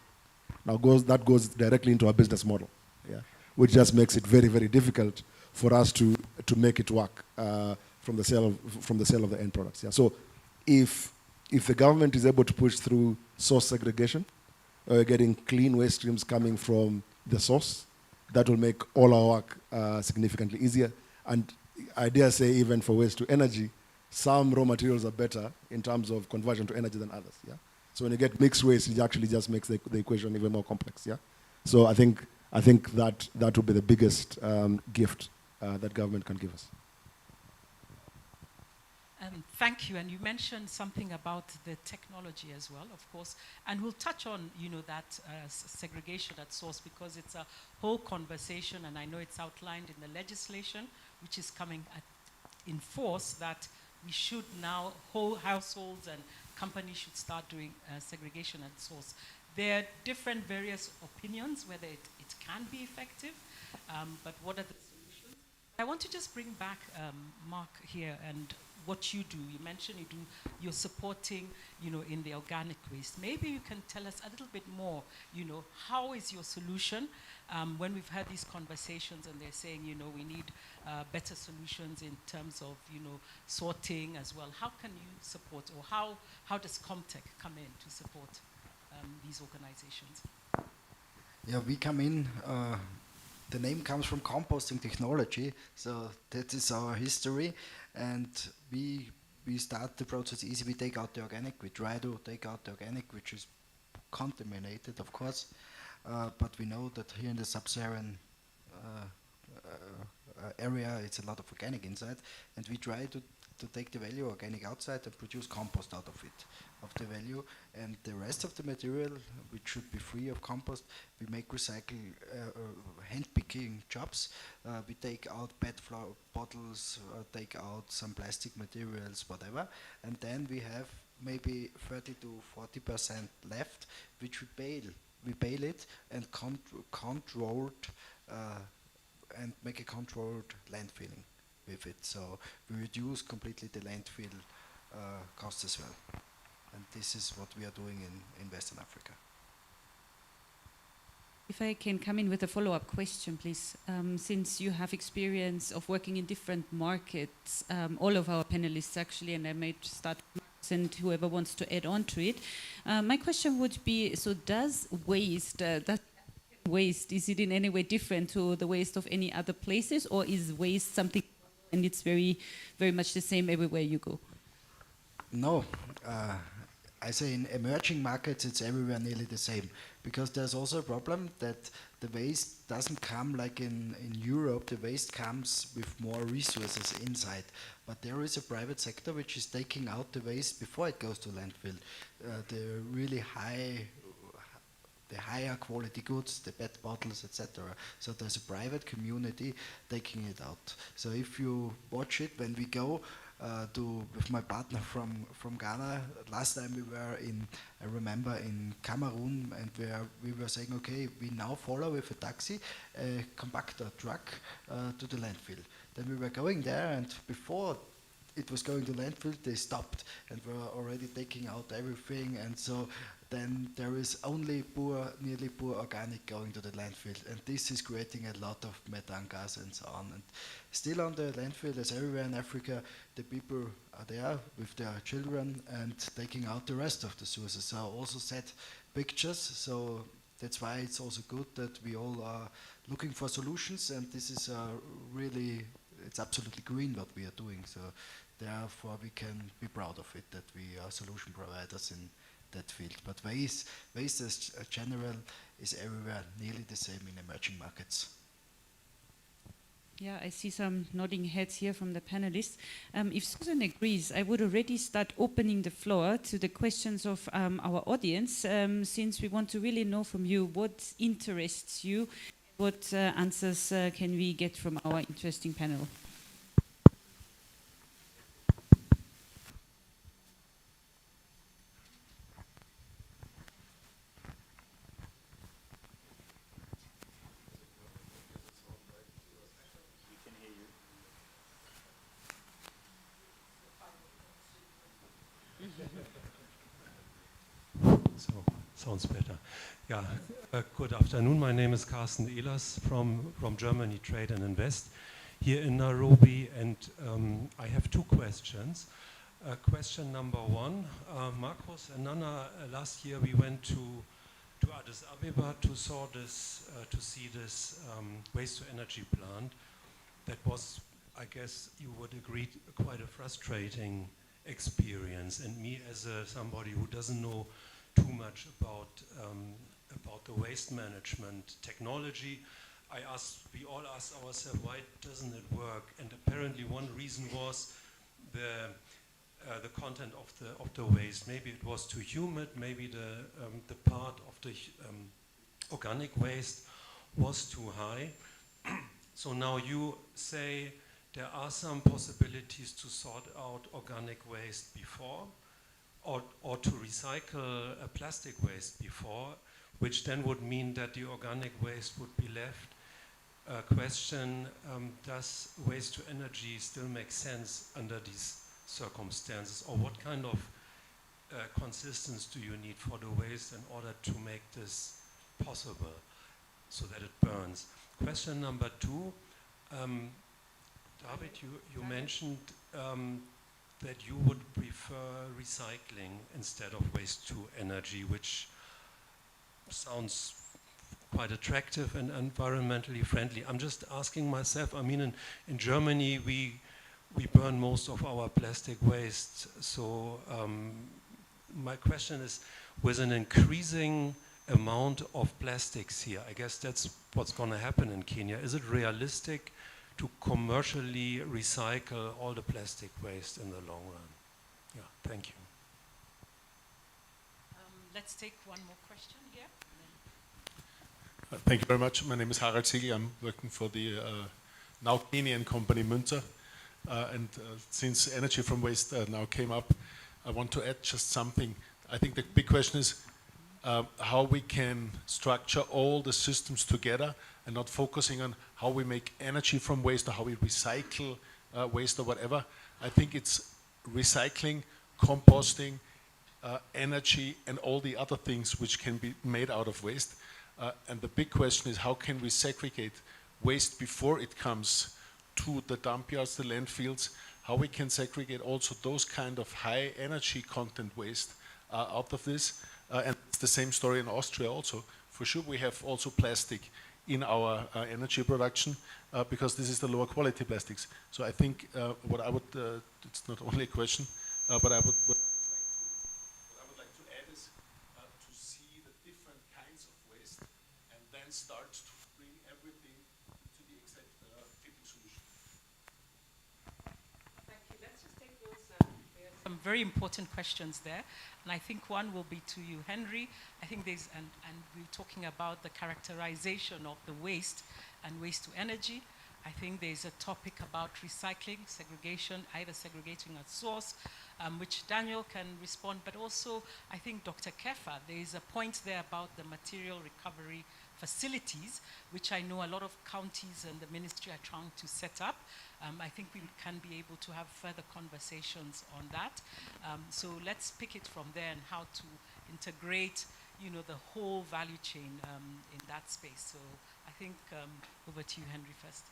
Now, that goes directly into our business model, yeah? Which just makes it very, very difficult for us to make it work from the sale of the end products, yeah? So if the government is able to push through source segregation, getting clean waste streams coming from the source, that will make all our work significantly easier. And I dare say, even for waste to energy, some raw materials are better in terms of conversion to energy than others, yeah? So when you get mixed waste, it actually just makes the equation even more complex, yeah? So I think that would be the biggest gift that government can give us. Thank you. And you mentioned something about the technology as well, of course. And we'll touch on, that segregation at source, because it's a whole conversation, and I know it's outlined in the legislation, which is coming in force, that we should now, whole households and companies should start doing segregation at source. There are different various opinions whether it can be effective, but what are the solutions? I want to just bring back Mark here and what you do. You mentioned you're supporting, in the organic waste. Maybe you can tell us a little bit more, how is your solution? When we've had these conversations and they're saying, we need better solutions in terms of, sorting as well. How can you support, or how does Comtech come in to support these organizations? Yeah, we come in, the name comes from composting technology, so that is our history. And we start the process easy. We take out the organic. We try to take out the organic, which is contaminated, of course. But we know that here in the sub-Saharan area, it's a lot of organic inside. And we try to take the value organic outside and produce compost out of it, of the value. And the rest of the material, which should be free of compost, we make recycle hand-picking jobs. We take out PET bottles, take out some plastic materials, whatever. And then we have maybe 30 to 40% left, which we bale. We bale it and controlled and make a controlled landfilling with it. So we reduce completely the landfill cost as well. And this is what we are doing in Western Africa. If I can come in with a follow-up question, please. Since you have experience of working in different markets, all of our panelists actually, and I might start with Marcus and whoever wants to add on to it. My question would be, so does waste, that waste? Is it in any way different to the waste of any other places, or is waste something and it's very, very much the same everywhere you go? No, I say in emerging markets it's everywhere nearly the same, because there's also a problem that the waste doesn't come like in Europe. The waste comes with more resources inside, but there is a private sector which is taking out the waste before it goes to landfill. The really the higher quality goods, the PET bottles, etc. So there's a private community taking it out. So if you watch it, when we go with my partner from Ghana, last time we were I remember in Cameroon, and we were saying, okay, we now follow with a taxi, a compactor truck to the landfill. Then we were going there, and before it was going to landfill, they stopped and were already taking out everything, and so then there is only nearly pure organic going to the landfill, and this is creating a lot of methane gas and so on. And still on the landfill, as everywhere in Africa, the people are there with their children and taking out the rest of the sources. So I also set pictures, so that's why it's also good that we all are looking for solutions, and this is really, it's absolutely green what we are doing. So therefore we can be proud of it, that we are solution providers in that field. But waste as a general is everywhere nearly the same in emerging markets. Yeah, I see some nodding heads here from the panelists. If Susan agrees, I would already start opening the floor to the questions of our audience, since we want to really know from you what interests you, what answers can we get from our interesting panel. So, sounds better. Yeah, good afternoon. My name is Carsten Ehlers from Germany Trade and Invest here in Nairobi, and I have two questions. Question number one, Markus and Nana, last year we went to Addis Ababa to see this waste to energy plant. That was, I guess you would agree, quite a frustrating experience. And me, as somebody who doesn't know too much about the waste management technology, we all asked ourselves, why doesn't it work? And apparently one reason was the content of the waste. Maybe it was too humid. Maybe the part of the organic waste was too high. So now you say there are some possibilities to sort out organic waste before, or to recycle plastic waste before, which then would mean that the organic waste would be left. Question, does waste to energy still make sense under these circumstances, or what kind of consistency do you need for the waste in order to make this possible so that it burns? Question number two, David, you mentioned that you would prefer recycling instead of waste to energy, which sounds quite attractive and environmentally friendly. I'm just asking myself, I mean, in Germany we burn most of our plastic waste, so my question is, with an increasing amount of plastics here, I guess that's what's going to happen in Kenya, is it realistic to commercially recycle all the plastic waste in the long run? Yeah, thank you. Let's take one more question here. Thank you very much. My name is Harald Siegel. I'm working for the now Kenyan company Münzer. Since energy from waste now came up, I want to add just something. I think the big question is how we can structure all the systems together and not focusing on how we make energy from waste or how we recycle waste or whatever. I think it's recycling, composting, energy, and all the other things which can be made out of waste. And the big question is, how can we segregate waste before it comes to the dump yards, the landfills, how we can segregate also those kind of high energy content waste out of this. And it's the same story in Austria also. for sure we have also plastic in our energy production because this is the lower quality plastics. So I think what I would, it's not only a question, but I would like to add is to see the different kinds of waste and then start to bring everything to the exact fitting solution. Thank you. Let's just take those. There are some very important questions there, and I think one will be to you, Henry. I think there's, and we're talking about the characterization of the waste and waste to energy. I think there's a topic about recycling, segregation, either segregating at source, which Daniel can respond, but also I think Dr. Kefa, there is a point there about the material recovery facilities, which I know a lot of counties and the ministry are trying to set up. I think we can be able to have further conversations on that. So let's pick it from there and how to integrate, you know, the whole value chain in that space. So I think over to you, Henry, first.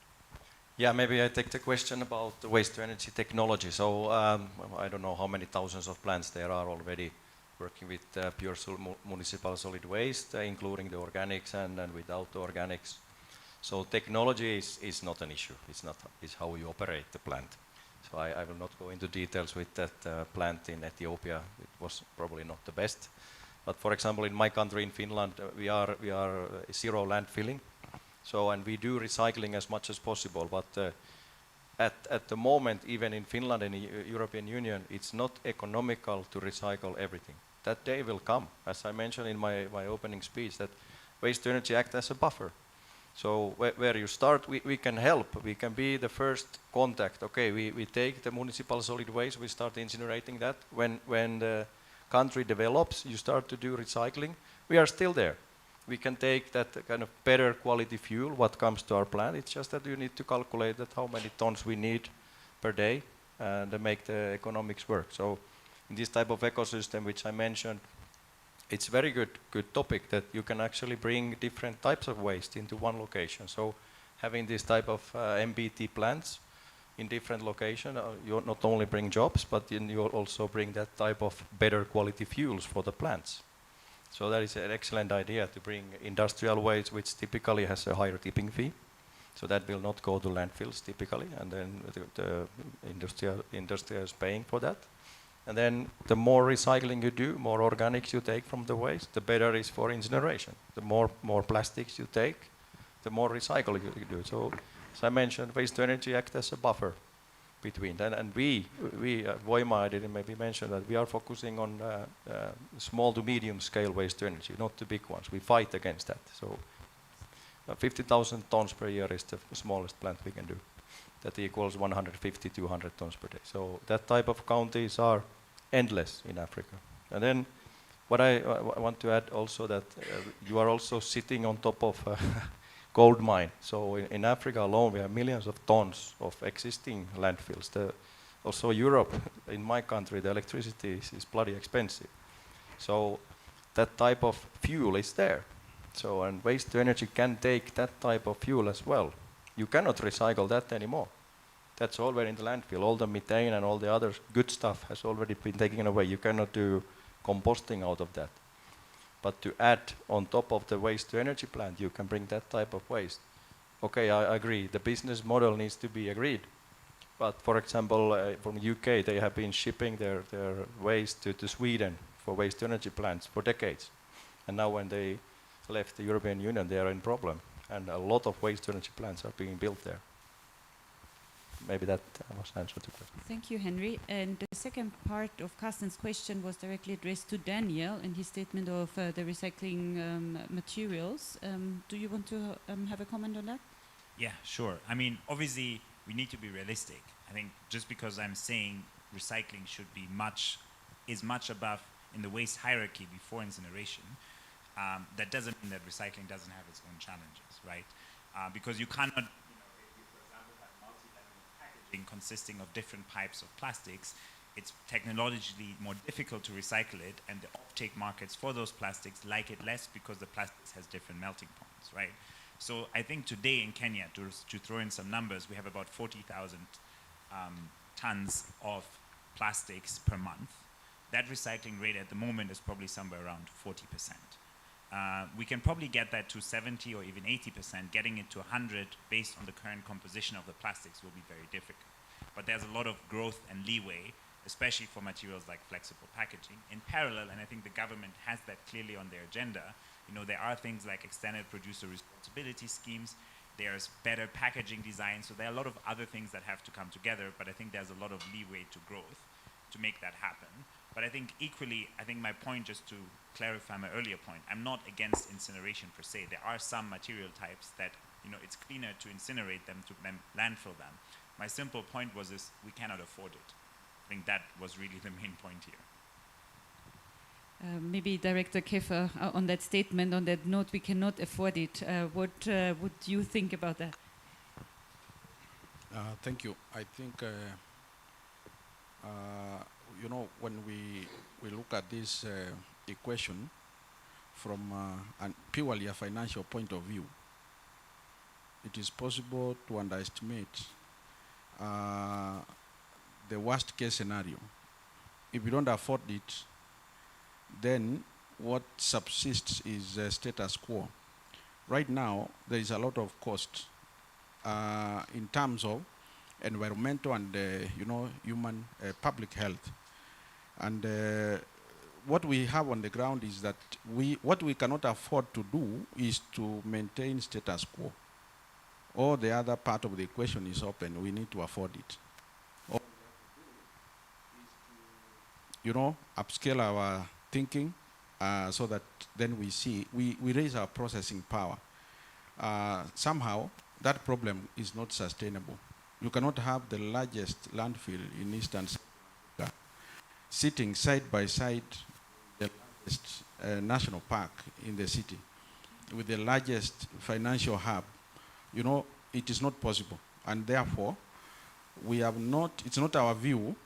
Yeah, maybe I take the question about the waste to energy technology. So I don't know how many thousands of plants there are already working with pure municipal solid waste, including the organics and without the organics. So technology is not an issue. It's how you operate the plant. So I will not go into details with that plant in Ethiopia. It was probably not the best. But for example, in my country, in Finland, we are zero landfilling. So, and we do recycling as much as possible, but at the moment, even in Finland and the European Union, it's not economical to recycle everything. That day will come, as I mentioned in my opening speech, that waste to energy act as a buffer. So where you start, we can help. We can be the first contact. Okay, we take the municipal solid waste, we start incinerating that. When the country develops, you start to do recycling. We are still there. We can take that kind of better quality fuel, what comes to our plant. It's just that you need to calculate that how many tons we need per day and make the economics work. So in this type of ecosystem, which I mentioned, it's very good topic that you can actually bring different types of waste into one location. So having this type of MBT plants in different locations, you not only bring jobs, but then you also bring that type of better quality fuels for the plants. So that is an excellent idea to bring industrial waste, which typically has a higher tipping fee. So that will not go to landfills typically, and then the industry is paying for that. And then the more recycling you do, more organics you take from the waste, the better it is for incineration. The more plastics you take, the more recycling you do. So as I mentioned, waste to energy acts as a buffer between that. And we Voima, I didn't maybe mention that we are focusing on small to medium scale waste to energy, not the big ones. We fight against that. So 50,000 tons per year is the smallest plant we can do. That equals 150, 200 tons per day. So that type of counties are endless in Africa. And then what I want to add also that you are also sitting on top of gold mine. So in Africa alone, we have millions of tons of existing landfills. Also Europe, in my country, the electricity is bloody expensive. So that type of fuel is there. So, and waste to energy can take that type of fuel as well. You cannot recycle that anymore. That's already in the landfill. All the methane and all the other good stuff has already been taken away. You cannot do composting out of that. But to add on top of the waste to energy plant, you can bring that type of waste. Okay, I agree. The business model needs to be agreed. But for example, from UK, they have been shipping their waste to Sweden for waste to energy plants for decades. And now when they left the European Union, they are in problem. And a lot of waste to energy plants are being built there. Maybe that was an answer to the question. Thank you, Henry. And the second part of Carsten's question was directly addressed to Daniel in his statement of the recycling materials. Do you want to have a comment on that? Yeah, sure. I mean, obviously, we need to be realistic. I think just because I'm saying recycling should be much above in the waste hierarchy before incineration, that doesn't mean that recycling doesn't have its own challenges, right? Because you cannot, for example, have multi-level packaging consisting of different types of plastics. It's technologically more difficult to recycle it, and the uptake markets for those plastics like it less because the plastics has different melting points, right? So I think today in Kenya, to throw in some numbers, we have about 40,000 tons of plastics per month. That recycling rate at the moment is probably somewhere around 40%. We can probably get that to 70 or even 80%. Getting it to 100 based on the current composition of the plastics will be very difficult. But there's a lot of growth and leeway, especially for materials like flexible packaging. In parallel, and I think the government has that clearly on their agenda, there are things like extended producer responsibility schemes, there's better packaging design, so there are a lot of other things that have to come together, but I think there's a lot of leeway to growth to make that happen. But I think equally, my point, just to clarify my earlier point, I'm not against incineration per se. There are some material types that, it's cleaner to incinerate them, to then landfill them. My simple point was this: we cannot afford it. I think that was really the main point here. Maybe Director Käfer, on that statement, on that note, we cannot afford it. What would you think about that? Thank you. I think, when we look at this equation from purely a financial point of view, it is possible to underestimate the worst case scenario. If we don't afford it, then what subsists is status quo. Right now, there is a lot of cost in terms of environmental and human public health. And what we have on the ground is that what we cannot afford to do is to maintain status quo. Or the other part of the equation is open. We need to afford it. Upscale our thinking so that then we raise our processing power. Somehow, that problem is not sustainable. You cannot have the largest landfill in Eastern Africa sitting side by side the largest national park in the city with the largest financial hub. It is not possible. And therefore, it's not our view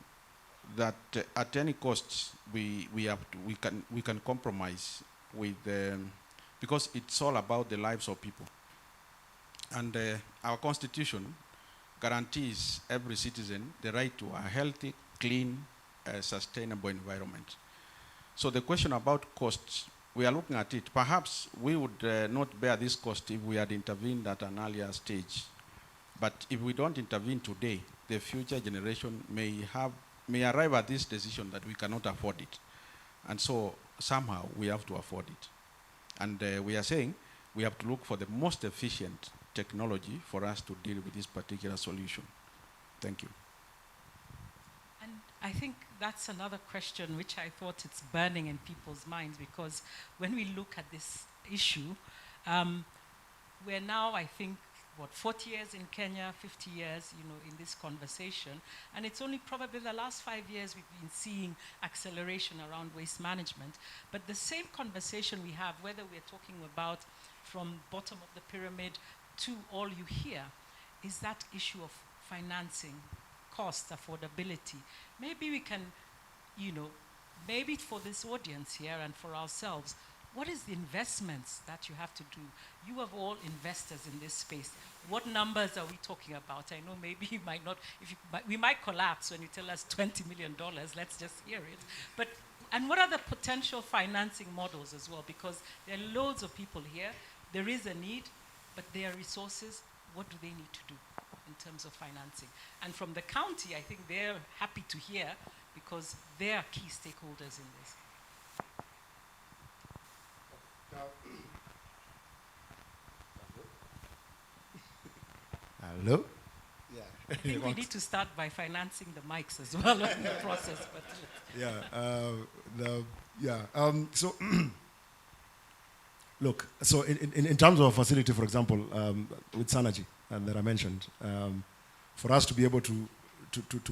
that at any cost we can compromise with because it's all about the lives of people. And our constitution guarantees every citizen the right to a healthy, clean, sustainable environment. So the question about costs, we are looking at it. Perhaps we would not bear this cost if we had intervened at an earlier stage. But if we don't intervene today, the future generation may arrive at this decision that we cannot afford it. And so somehow we have to afford it. And we are saying we have to look for the most efficient technology for us to deal with this particular solution. Thank you. And I think that's another question which I thought it's burning in people's minds, because when we look at this issue, we're now, I think, 40 years in Kenya, 50 years, in this conversation. And it's only probably the last 5 years we've been seeing acceleration around waste management. But the same conversation we have, whether we're talking about from bottom of the pyramid to all you hear, is that issue of financing, cost, affordability. Maybe we can, maybe for this audience here and for ourselves, what is the investments that you have to do? You are all investors in this space. What numbers are we talking about? I know maybe you might not, we might collapse when you tell us $20 million, let's just hear it. And what are the potential financing models as well? Because there are loads of people here. There is a need, but there are resources. What do they need to do in terms of financing? And from the county, I think they're happy to hear, because they are key stakeholders in this. Hello? Yeah. I think we need to start by financing the mics as well in the process. But so, look, so in terms of a facility, for example, with Sanergy that I mentioned, for us to be able to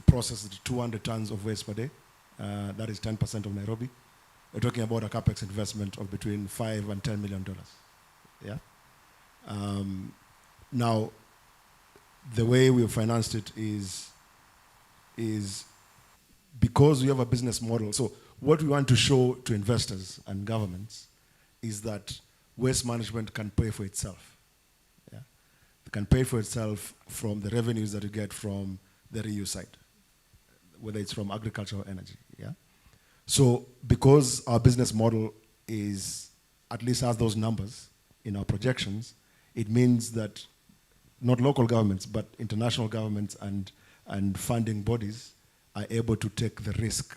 process the 200 tons of waste per day, that is 10% of Nairobi, we're talking about a capex investment of between $5 and $10 million. Yeah. Now, the way we financed it is because we have a business model. So what we want to show to investors and governments is that waste management can pay for itself. Yeah? It can pay for itself from the revenues that you get from the reuse side, whether it's from agriculture or energy. Yeah? So because our business model is at least has those numbers in our projections, it means that not local governments, but international governments and funding bodies are able to take the risk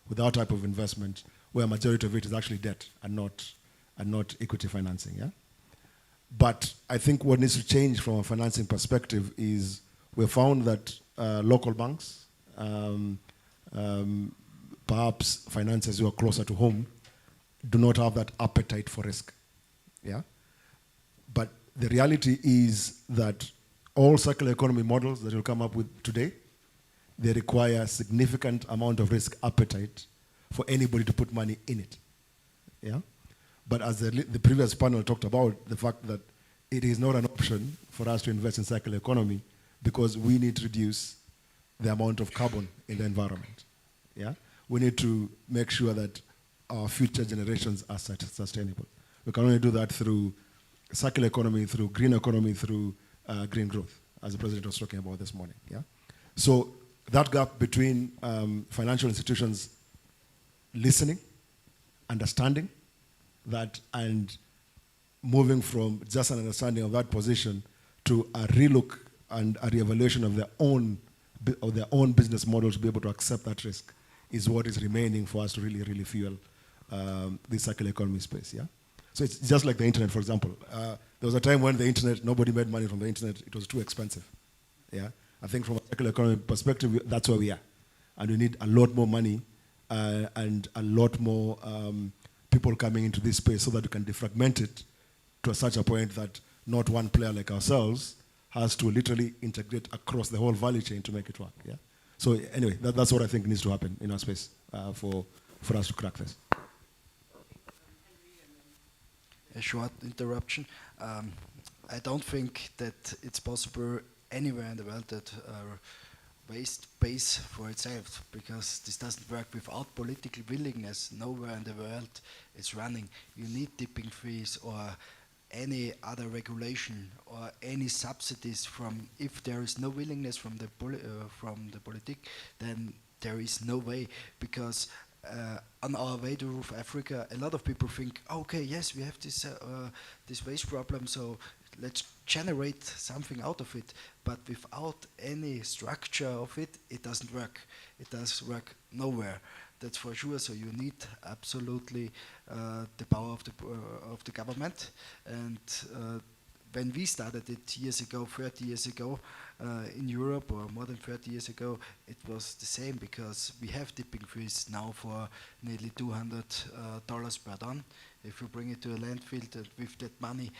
with our type of investment, where a majority of it is actually debt and not equity financing. Yeah? But I think what needs to change from a financing perspective is we found that local banks, perhaps financiers who are closer to home, do not have that appetite for risk. Yeah? But the reality is that all circular economy models that you'll come up with today, they require a significant amount of risk appetite for anybody to put money in it. Yeah? But as the previous panel talked about, the fact that it is not an option for us to invest in circular economy because we need to reduce the amount of carbon in the environment. Yeah? We need to make sure that our future generations are sustainable. We can only do that through circular economy, through green green growth, as the president was talking about this morning. Yeah? So that gap between financial institutions listening, understanding that, and moving from just an understanding of that position to a relook and a reevaluation of their own business models to be able to accept that risk is what is remaining for us to really, really fuel the circular economy space. Yeah? So it's just like the internet, for example. There was a time when the internet, nobody made money from the internet. It was too expensive. Yeah? I think from a circular economy perspective, that's where we are. And we need a lot more money and a lot more people coming into this space so that we can defragment it to such a point that not one player like ourselves has to literally integrate across the whole value chain to make it work. Yeah? So anyway, that's what I think needs to happen in our space for us to crack this. A short interruption. I don't think that it's possible anywhere in the world that waste pays for itself, because this doesn't work without political willingness. Nowhere in the world it's running. You need tipping fees or any other regulation or any subsidies from. If there is no willingness from the politic, then there is no way, because on our way to Africa, a lot of people think, okay, yes, we have this waste problem, so let's generate something out of it. But without any structure of it, it doesn't work. It does work nowhere. That's for sure. So you need absolutely the power of the government. And when we started it years ago, 30 years ago, in Europe, or more than 30 years ago, it was the same, because we have tipping fees now for nearly $200 per ton. If you bring it to a landfill, with that money,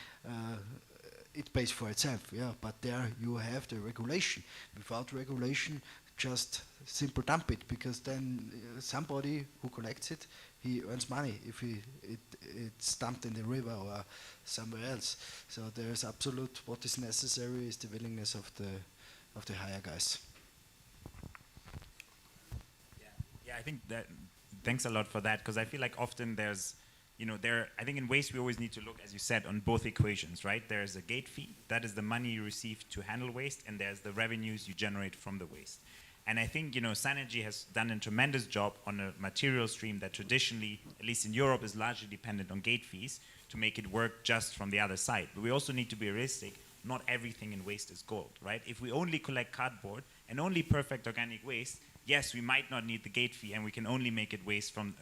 it pays for itself. Yeah, but there you have the regulation. Without regulation, just simple dump it, because then somebody who collects it, he earns money if it's dumped in the river or somewhere else. So there is absolute, what is necessary is the willingness of the higher guys. Yeah, I think that, thanks a lot for that, because I feel like often there's, I think in waste we always need to look, as you said, on both equations, right? There's a gate fee, that is the money you receive to handle waste, and there's the revenues you generate from the waste. And I think, Sanergy has done a tremendous job on a material stream that traditionally, at least in Europe, is largely dependent on gate fees to make it work just from the other side. But we also need to be realistic. Not everything in waste is gold, right? If we only collect cardboard and only perfect organic waste, yes, we might not need the gate fee, and we can only make it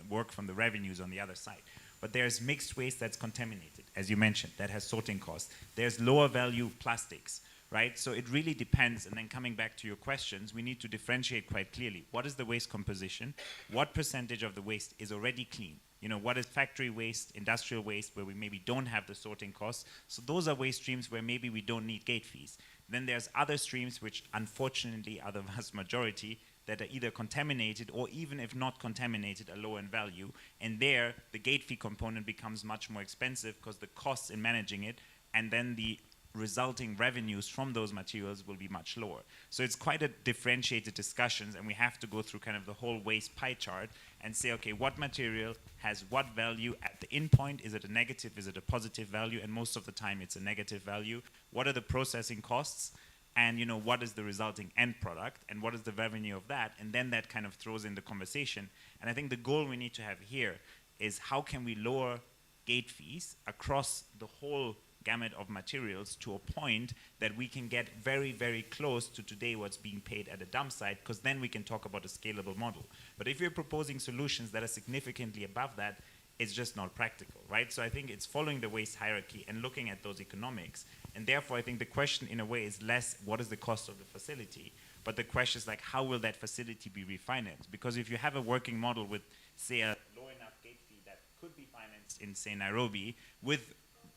work from the revenues on the other side. But there's mixed waste that's contaminated, as you mentioned, that has sorting costs. There's lower value plastics, right? So it really depends. And then coming back to your questions, we need to differentiate quite clearly. What is the waste composition? What percentage of the waste is already clean? What is factory waste, industrial waste, where we maybe don't have the sorting costs? So those are waste streams where maybe we don't need gate fees. Then there's other streams, which unfortunately are the vast majority, that are either contaminated or, even if not contaminated, are low in value. And there, the gate fee component becomes much more expensive because the costs in managing it, and then the resulting revenues from those materials will be much lower. So it's quite a differentiated discussions, and we have to go through kind of the whole waste pie chart and say, okay, what material has what value at the end point? Is it a negative? Is it a positive value? And most of the time it's a negative value. What are the processing costs? And what is the resulting end product, and what is the revenue of that? And then that kind of throws in the conversation. And I think the goal we need to have here is, how can we lower gate fees across the whole gamut of materials to a point that we can get very, very close to today what's being paid at a dump site, because then we can talk about a scalable model. But if you're proposing solutions that are significantly above that, it's just not practical, right? So I think it's following the waste hierarchy and looking at those economics. And therefore, I think the question in a way is less what is the cost of the facility, but the question is like, how will that facility be refinanced? Because if you have a working model with, say, a low enough gate fee that could be financed in, say, Nairobi, with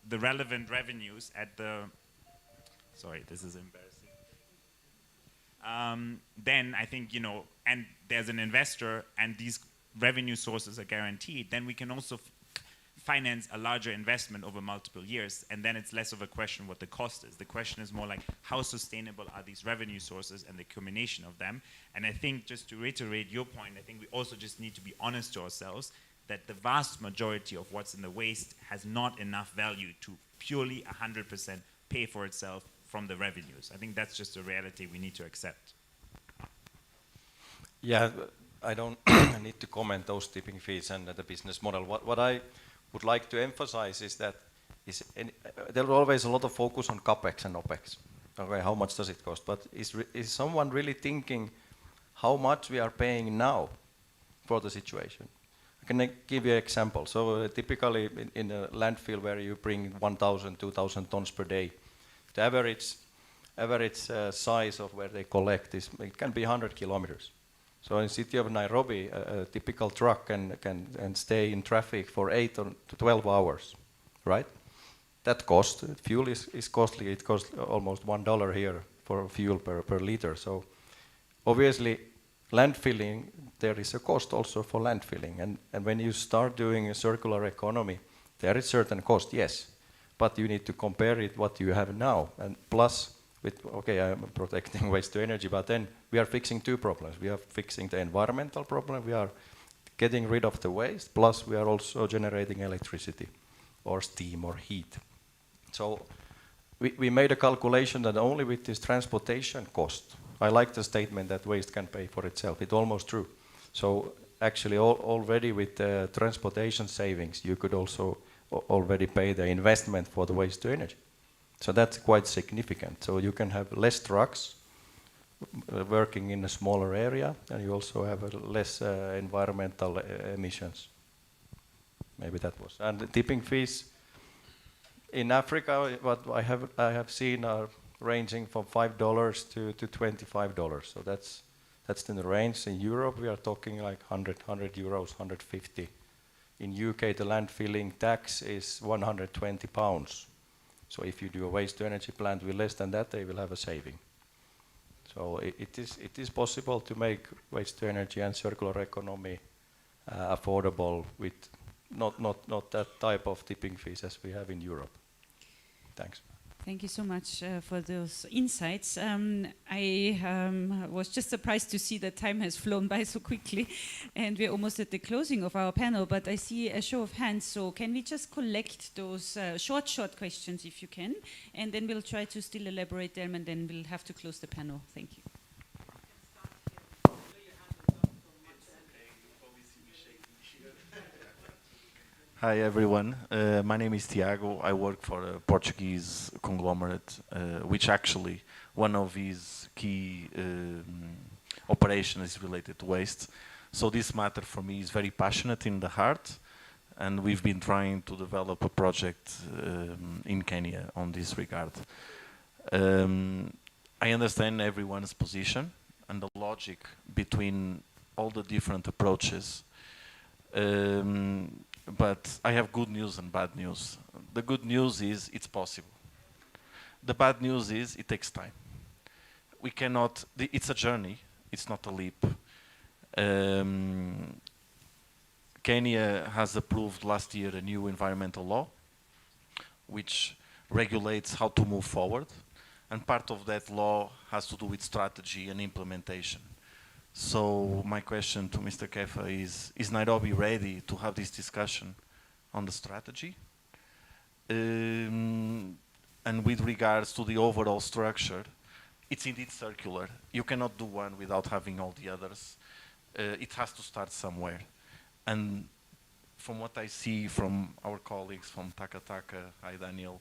the relevant revenues at the, sorry, this is embarrassing. Then I think, you know, and there's an investor and these revenue sources are guaranteed, then we can also finance a larger investment over multiple years, and then it's less of a question what the cost is. The question is more like how sustainable are these revenue sources and the combination of them. And I think, just to reiterate your point, I think we also just need to be honest to ourselves that the vast majority of what's in the waste has not enough value to purely 100% pay for itself from the revenues. I think that's just a reality we need to accept. Yeah, I don't need to comment those tipping fees and the business model. What I would like to emphasize is that there's always a lot of focus on CapEx and OpEx. Okay, how much does it cost? But is someone really thinking how much we are paying now for the situation? I can give you an example. So typically in a landfill where you bring 1,000, 2,000 tons per day, the average size of where they collect is, it can be 100 kilometers. So in the city of Nairobi, a typical truck can stay in traffic for 8 or 12 hours, right? That cost, fuel is costly. It costs almost $1 here for fuel per liter. So obviously, landfilling, there is a cost also for landfilling. And when you start doing a circular economy, there is certain cost, yes. But you need to compare it what you have now. And plus, okay, I'm protecting waste to energy, but then we are fixing two problems. We are fixing the environmental problem, we are getting rid of the waste, plus we are also generating electricity or steam or heat. So we made a calculation that only with this transportation cost, I like the statement that waste can pay for itself. It's almost true. So actually already with the transportation savings, you could also already pay the investment for the waste to energy. So that's quite significant. So you can have less trucks working in a smaller area, and you also have less environmental emissions. Maybe that was. And the tipping fees in Africa, what I have seen are ranging from $5 to $25. So that's in the range. In Europe, we are talking like 100 euros, 150. In UK, the landfilling tax is 120 pounds. So if you do a waste to energy plant with less than that, they will have a saving. So it is possible to make waste to energy and circular economy affordable with not that type of tipping fees as we have in Europe. Thanks. Thank you so much for those insights. I was just surprised to see that time has flown by so quickly, and we're almost at the closing of our panel, but I see a show of hands, so can we just collect those short questions if you can, and then we'll try to still elaborate them, and then we'll have to close the panel. Thank you. Hi everyone, my name is Tiago. I work for a Portuguese conglomerate, which actually one of his key operations is related to waste. So this matter for me is very passionate in the heart, and we've been trying to develop a project in Kenya on this regard. I understand everyone's position and the logic between all the different approaches. But I have good news and bad news. The good news is it's possible. The bad news is it takes time. We cannot, it's a journey, it's not a leap. Kenya has approved last year a new environmental law, which regulates how to move forward. And part of that law has to do with strategy and implementation. So my question to Mr. Kefa is Nairobi ready to have this discussion on the strategy? And with regards to the overall structure, it's indeed circular. You cannot do one without having all the others. It has to start somewhere. And from what I see from our colleagues from Taka Taka, hi Daniel,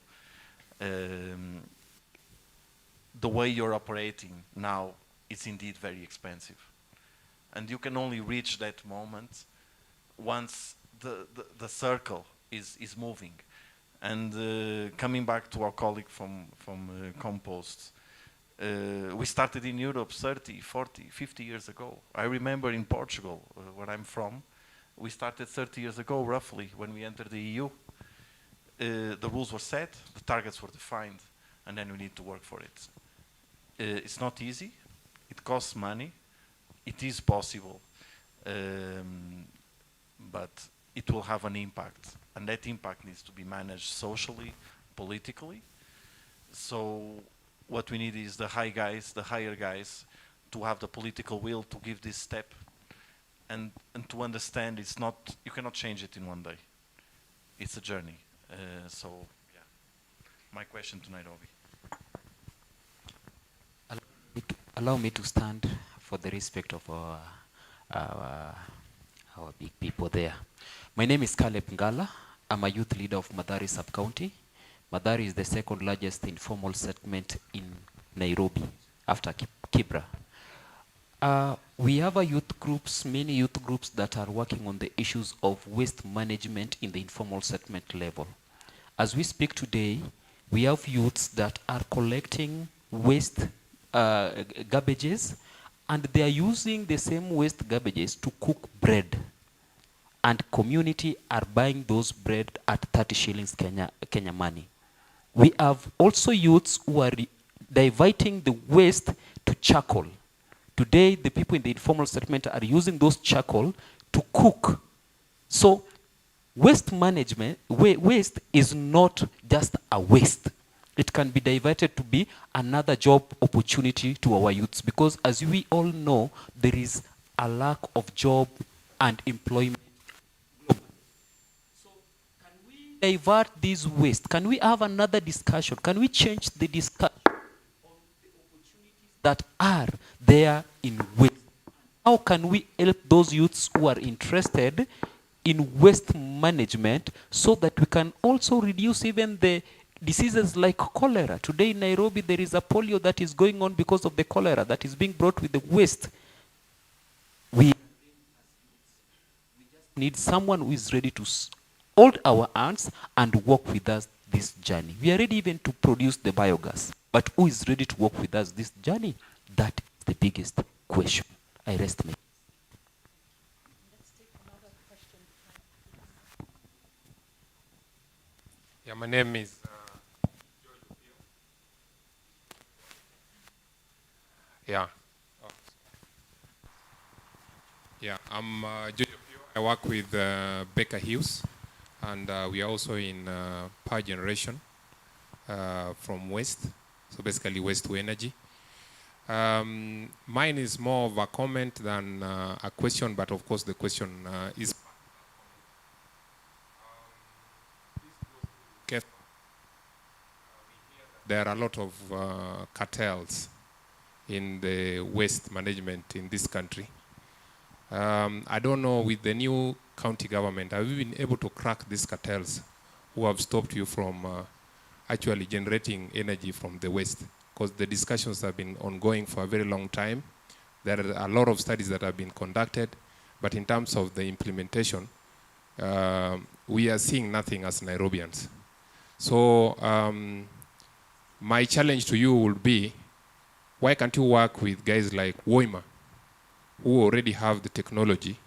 the way you're operating now is indeed very expensive. And you can only reach that moment once the circle is moving. And coming back to our colleague from Compost, we started in Europe 30, 40, 50 years ago. I remember in Portugal, where I'm from, we started 30 years ago, roughly, when we entered the EU. The rules were set, the targets were defined, and then we need to work for it. It's not easy, it costs money, it is possible, but it will have an impact, and that impact needs to be managed socially, politically. So what we need is the higher guys, to have the political will to give this step, and to understand it's not, you cannot change it in one day. It's a journey. So, yeah, my question to Nairobi. Allow me to stand for the respect of our big people there. My name is Caleb Ngala. I'm a youth leader of Mathari Sub-County. Mathari is the second largest informal settlement in Nairobi after Kibra. We have many youth groups that are working on the issues of waste management in the informal settlement level. As we speak today, we have youths that are collecting waste garbages, and they are using the same waste garbages to cook bread. And community are buying those bread at 30 shillings Kenya money. We have also youths who are diverting the waste to charcoal. Today, the people in the informal settlement are using those charcoal to cook. So, waste management, waste is not just a waste. It can be diverted to be another job opportunity to our youths, because as we all know, there is a lack of job and employment. So can we divert this waste? Can we have another discussion? Can we change the discussion on the opportunities that are there in waste? How can we help those youths who are interested in waste management so that we can also reduce even the diseases like cholera? Today in Nairobi, there is a polio that is going on because of the cholera that is being brought with the waste. We just need someone who is ready to hold our hands and walk with us this journey. We are ready even to produce the biogas, but who is ready to walk with us this journey? That is the biggest question. I rest my. Yeah, my name is Yeah. Oh. Yeah, I'm Jojo Pio. I work with Baker Hughes, and we are also in power generation from waste, so basically waste to energy. Mine is more of a comment than a question, but of course the question is there are a lot of cartels in the waste management in this country. I don't know, with the new county government, have you been able to crack these cartels who have stopped you from actually generating energy from the waste? Because the discussions have been ongoing for a very long time. There are a lot of studies that have been conducted, but in terms of the implementation, we are seeing nothing as Nairobians. So my challenge to you will be, why can't you work with guys like Woima, who already have the technology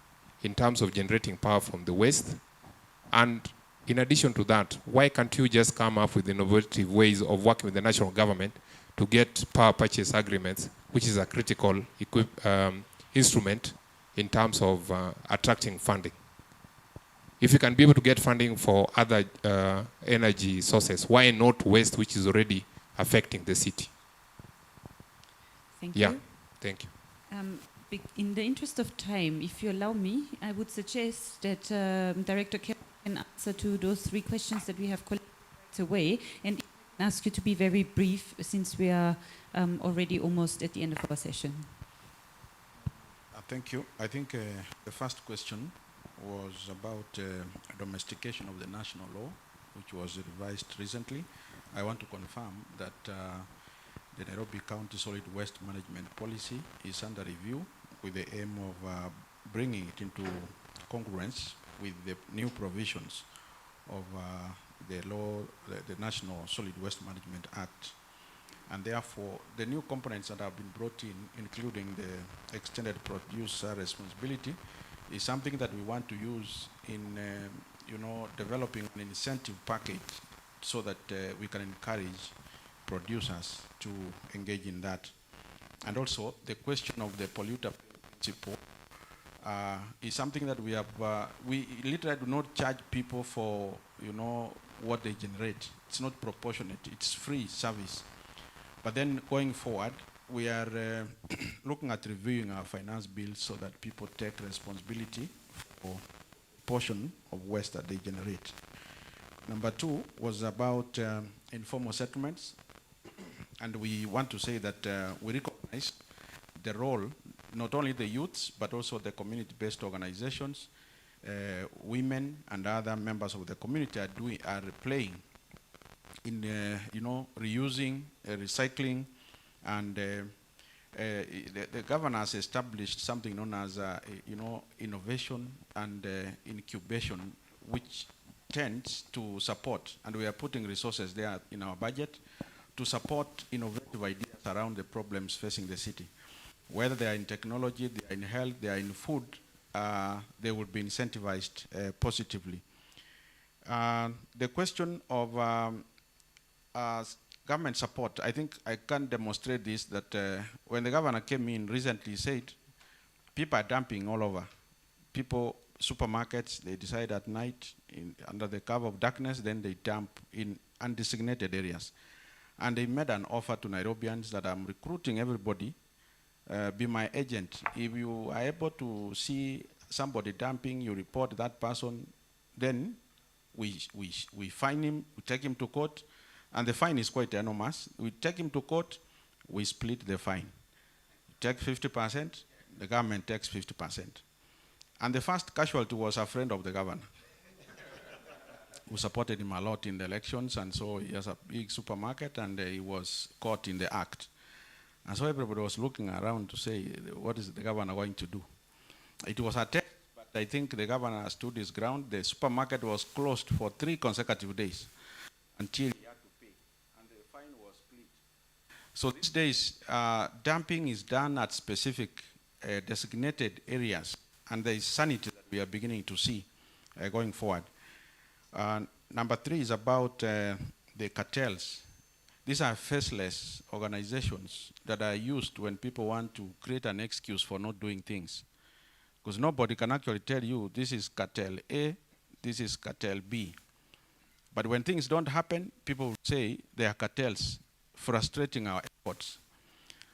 in terms of generating power from the waste? And in addition to that, why can't you just come up with innovative ways of working with the national government to get power purchase agreements, which is a critical instrument in terms of attracting funding? If you can be able to get funding for other energy sources, why not waste, which is already affecting the city? Thank you. Thank you. In the interest of time, if you allow me, I would suggest that Director can answer to those 3 questions that we have collected right away, and ask you to be very brief since we are already almost at the end of our session. Thank you. I think the first question was about domestication of the national law, which was revised recently. I want to confirm that the Nairobi County Solid Waste Management Policy is under review with the aim of bringing it into congruence with the new provisions of the law, the National Solid Waste Management Act. And therefore, the new components that have been brought in, including the extended producer responsibility, is something that we want to use in, developing an incentive package so that we can encourage producers to engage in that. And also, the question of the polluter principle is something that we have. We literally do not charge people for, what they generate. It's not proportionate. It's free service. But then going forward, we are looking at reviewing our finance bills so that people take responsibility for portion of waste that they generate. Number two was about informal settlements. And we want to say that we recognize the role, not only the youths, but also the community-based organizations, women and other members of the community are playing in, reusing, recycling, and the governor has established something known as, innovation and incubation, which tends to support, and we are putting resources there in our budget to support innovative ideas around the problems facing the city. Whether they are in technology, they are in health, they are in food, they will be incentivized positively. The question of government support, I think I can demonstrate this, that when the governor came in recently, he said, people are dumping all over. People, supermarkets, they decide at night, under the cover of darkness, then they dump in undesignated areas. And they made an offer to Nairobians that I'm recruiting everybody, be my agent. If you are able to see somebody dumping, you report that person, then we fine him, we take him to court, and the fine is quite enormous. We take him to court, we split the fine. Take 50%, the government takes 50%. And the first casualty was a friend of the governor who supported him a lot in the elections, and so he has a big supermarket, and he was caught in the act. And so everybody was looking around to say, what is the governor going to do? It was a test, but I think the governor stood his ground. The supermarket was closed for 3 consecutive days until he had to pay, and the fine was split. So these days, dumping is done at specific designated areas, and there is sanity that we are beginning to see going forward. Number 3 is about the cartels. These are faceless organizations that are used when people want to create an excuse for not doing things. Because nobody can actually tell you, this is cartel A, this is cartel B. But when things don't happen, people will say they are cartels, frustrating our efforts.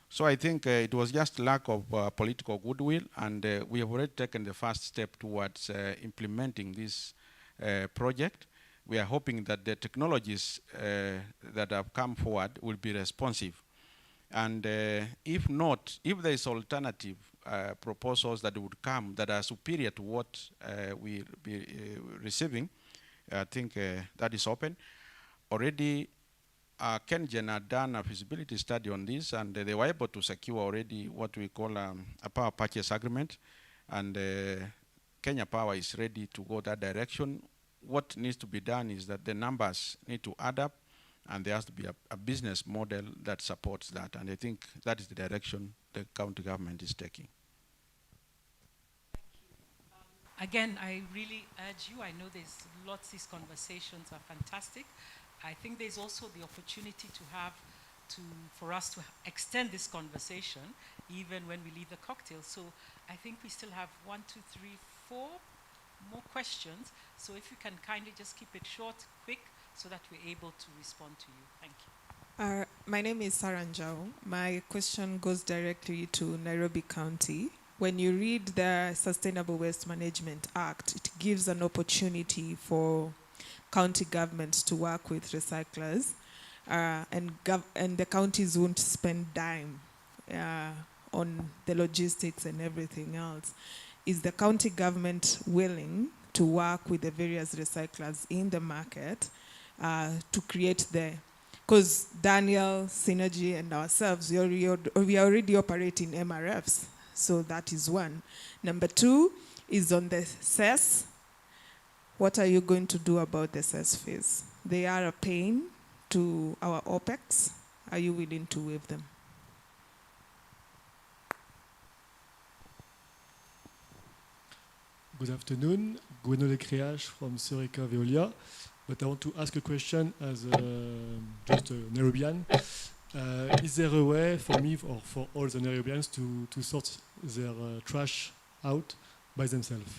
So I think it was just lack of political goodwill, and we have already taken the first step towards implementing this project. We are hoping that the technologies that have come forward will be responsive. And if not, if there is alternative proposals that would come that are superior to what we'll be receiving, I think that is open. Already, KenGen had done a feasibility study on this, and they were able to secure already what we call a power purchase agreement. And Kenya Power is ready to go that direction. What needs to be done is that the numbers need to add up, and there has to be a business model that supports that. And I think that is the direction the county government is taking. Again, I really urge you, I know there's lots, these conversations are fantastic. I think there's also the opportunity for us to extend this conversation even when we leave the cocktail. So I think we still have 1, 2, 3, 4 more questions. So if you can kindly just keep it short, quick, so that we're able to respond to you. Thank you. My name is Sarah Njau. My question goes directly to Nairobi County. When you read the Sustainable Waste Management Act, it gives an opportunity for county governments to work with recyclers, and the counties won't spend dime on the logistics and everything else. is the county government willing to work with the various recyclers in the market to create because Daniel, Synergy, and ourselves, we are already operating MRFs. So that is one. Number two is on the CES. What are you going to do about the CES fees? They are a pain to our OPEX. Are you willing to waive them? Good afternoon, Gweno Lecreage from Sureka Veolia. But I want to ask a question as just a Nairobian. Is there a way for me or for all the Nairobians to sort their trash out by themselves?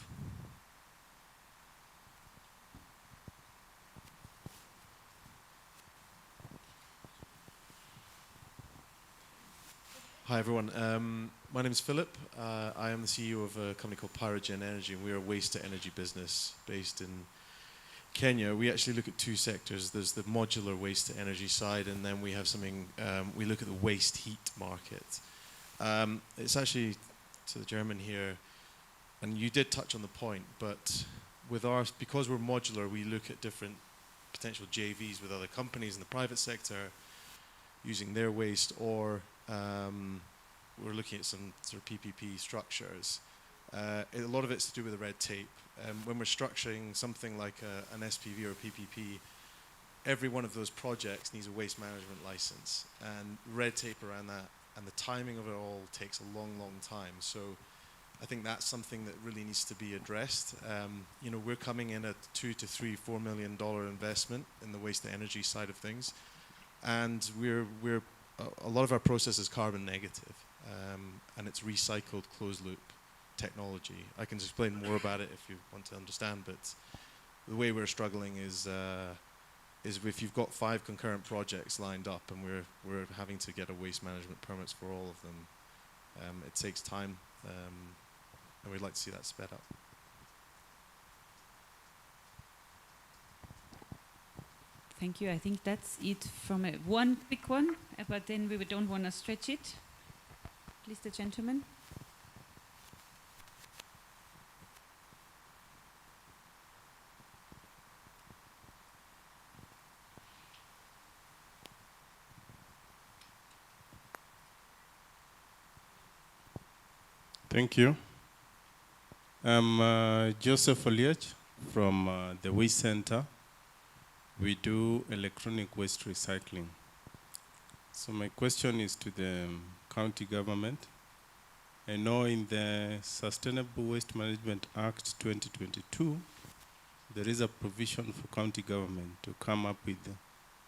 Hi everyone, my name is Philip. I am the CEO of a company called Pyrogen Energy, and we're a waste-to-energy business based in Kenya. We actually look at two sectors. There's the modular waste-to-energy side, and then we have something, we look at the waste heat market. It's actually, to the German here, and you did touch on the point, but with ours, because we're modular, we look at different potential JVs with other companies in the private sector using their waste, or we're looking at some sort of PPP structures. A lot of it's to do with the red tape. When we're structuring something like an SPV or a PPP, every one of those projects needs a waste management license, and red tape around that, and the timing of it all takes a long, long time. So I think that's something that really needs to be addressed. You know, we're coming in at $2 to $3, $4 million investment in the waste to energy side of things, and we're a lot of our process is carbon negative, and it's recycled closed loop technology. I can explain more about it if you want to understand, but the way we're struggling is if you've got 5 concurrent projects lined up and we're having to get a waste management permits for all of them, it takes time, and we'd like to see that sped up. Thank you. I think that's it from one big one, but then we don't want to stretch it. Please, the gentleman. Thank you. I'm Joseph Oliech from the Waste Center. We do electronic waste recycling. So my question is to the county government. I know in the Sustainable Waste Management Act 2022, there is a provision for county government to come up with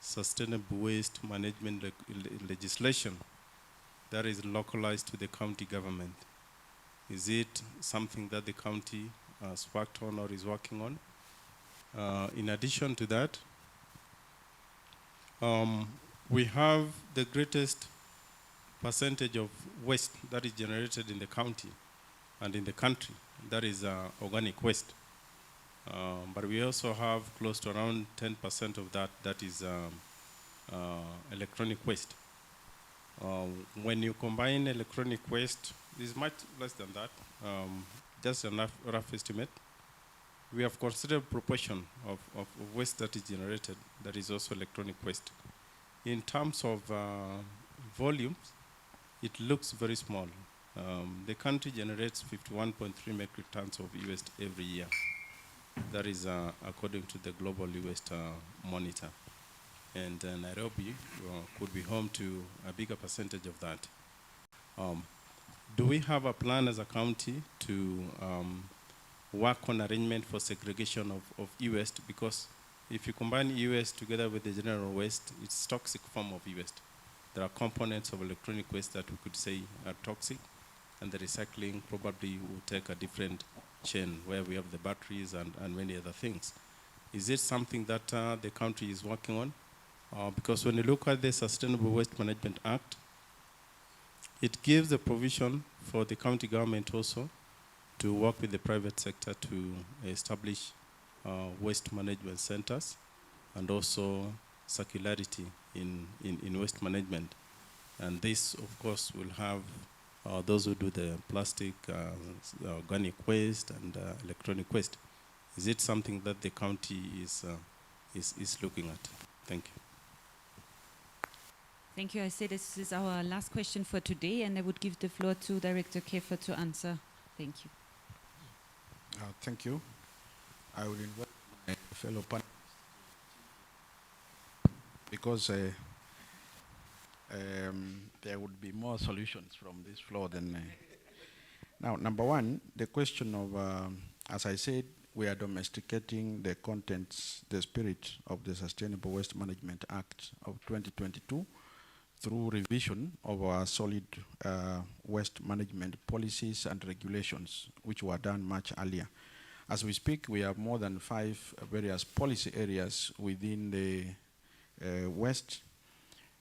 sustainable waste management legislation that is localized to the county government. Is it something that the county has worked on or is working on? In addition to that, we have the greatest percentage of waste that is generated in the county and in the country. That is organic waste. But we also have close to around 10% of that is electronic waste. When you combine electronic waste, it's much less than that, just a rough estimate. We have considered proportion of waste that is generated that is also electronic waste. In terms of volumes, it looks very small. The country generates 51.3 metric tons of e-waste every year. That is according to the Global E-Waste Monitor. And Nairobi could be home to a bigger percentage of that. Do we have a plan as a county to work on arrangement for segregation of e-waste? Because if you combine e-waste together with the general waste, it's toxic form of e-waste. There are components of electronic waste that we could say are toxic, and the recycling probably will take a different chain where we have the batteries and many other things. Is it something that the country is working on? Because when you look at the Sustainable Waste Management Act, it gives a provision for the county government also to work with the private sector to establish waste management centers and also circularity in waste management. And this, of course, will have those who do the plastic, organic waste, and electronic waste. Is it something that the county is looking at? Thank you. Thank you. I say this is our last question for today, and I would give the floor to Director Käfer to answer. Thank you. Thank you. I will invite my fellow panelists because there would be more solutions from this floor than... Now, number one, the question of, as I said, we are domesticating the contents, the spirit of the Sustainable Waste Management Act of 2022 through revision of our solid waste management policies and regulations, which were done much earlier. As we speak, we have more than 5 various policy areas within the waste,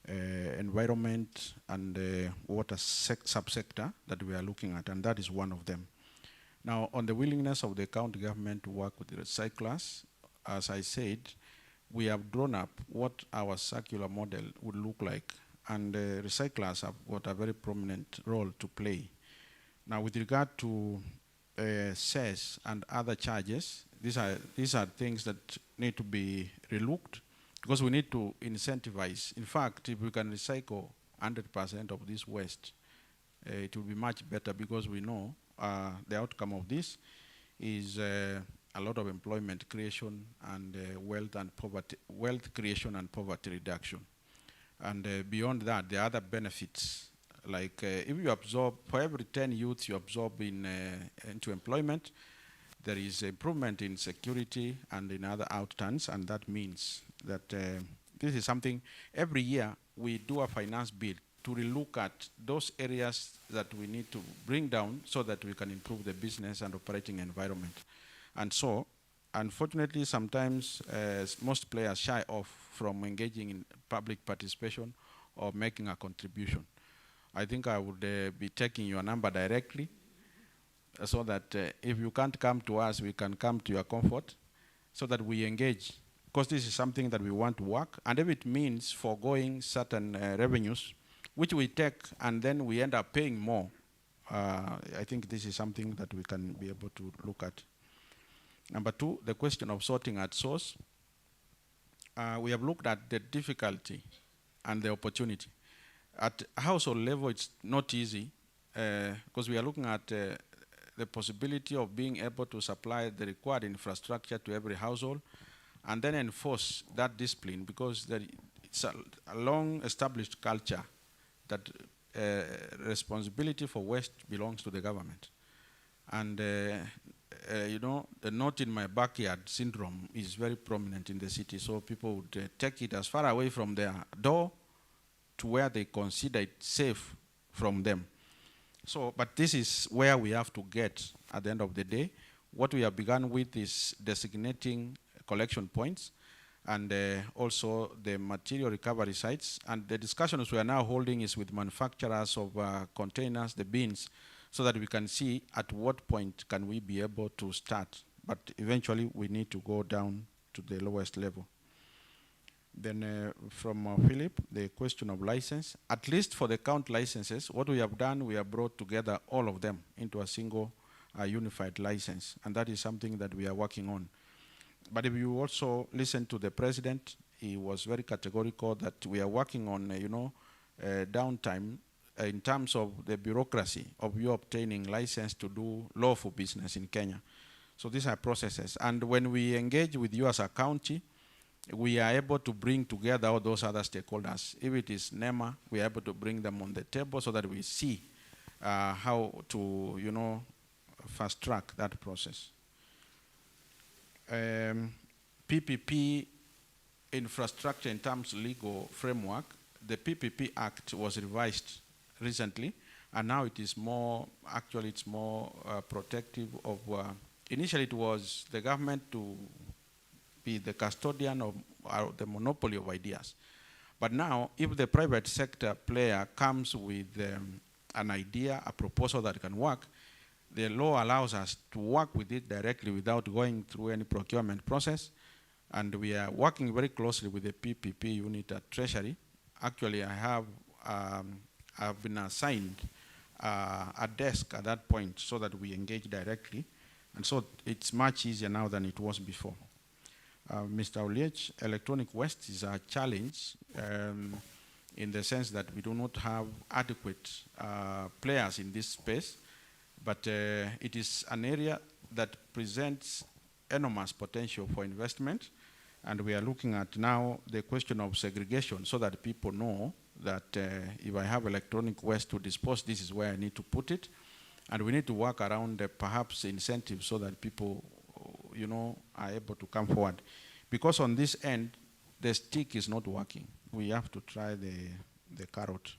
environment, and water subsector that we are looking at, and that is one of them. Now, on the willingness of the county government to work with the recyclers, as I said, we have drawn up what our circular model would look like, and recyclers have got a very prominent role to play. Now, with regard to cess and other charges, these are things that need to be relooked because we need to incentivize. In fact, if we can recycle 100% of this waste, it will be much better because we know the outcome of this is a lot of employment creation and wealth creation and poverty reduction. And beyond that, there are other benefits. Like if you absorb, for every 10 youths you absorb into employment, there is improvement in security and in other outturns, and that means that this is something, every year we do a finance bill to relook at those areas that we need to bring down so that we can improve the business and operating environment. And so, unfortunately, sometimes most players shy off from engaging in public participation or making a contribution. I think I would be taking your number directly so that if you can't come to us, we can come to your comfort so that we engage, because this is something that we want to work. And if it means foregoing certain revenues, which we take and then we end up paying more, I think this is something that we can be able to look at. Number 2, the question of sorting at source. We have looked at the difficulty and the opportunity. At household level, it's not easy because we are looking at the possibility of being able to supply the required infrastructure to every household and then enforce that discipline, because it's a long-established culture that responsibility for waste belongs to the government. And you know, the not in my backyard syndrome is very prominent in the city, so people would take it as far away from their door to where they consider it safe from them. So, but this is where we have to get at the end of the day. What we have begun with is designating collection points and also the material recovery sites. And the discussions we are now holding is with manufacturers of containers, the bins, so that we can see at what point can we be able to start. But eventually we need to go down to the lowest level. Then from Philip, the question of license. At least for the count licenses, what we have done, we have brought together all of them into a single unified license. And that is something that we are working on. But if you also listen to the president, he was very categorical that we are working on, downtime in terms of the bureaucracy of you obtaining license to do lawful business in Kenya. So these are processes. And when we engage with you as a county, we are able to bring together all those other stakeholders. If it is NEMA, we are able to bring them on the table so that we see how to, fast track that process. PPP infrastructure in terms of legal framework, the PPP Act was revised recently, and now it is more, actually it's more protective of, initially it was the government to be the custodian of the monopoly of ideas. But now, if the private sector player comes with an idea, a proposal that can work, the law allows us to work with it directly without going through any procurement process. And we are working very closely with the PPP unit at Treasury. Actually, I've been assigned a desk at that point so that we engage directly. And so it's much easier now than it was before. Mr. Oliech, electronic waste is a challenge in the sense that we do not have adequate players in this space, but it is an area that presents enormous potential for investment, and we are looking at now the question of segregation so that people know that if I have electronic waste to dispose, this is where I need to put it, and we need to work around perhaps incentives so that people, are able to come forward. Because on this end, the stick is not working. We have to try the carrot.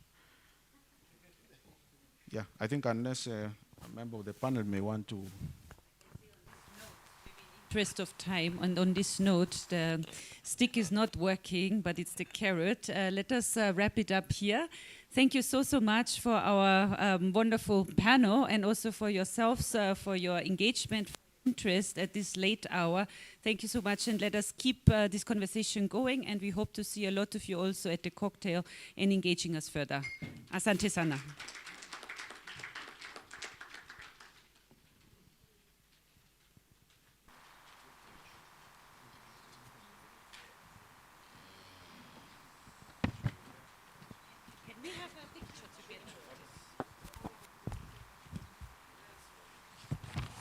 Yeah, I think unless a member of the panel may want to. Interest of time, and on this note, the stick is not working, but it's the carrot. Let us wrap it up here. Thank you so much for our wonderful panel, and also for yourselves for your engagement, interest at this late hour. Thank you so much, and let us keep this conversation going, and we hope to see a lot of you also at the cocktail and engaging us further. Asante sana.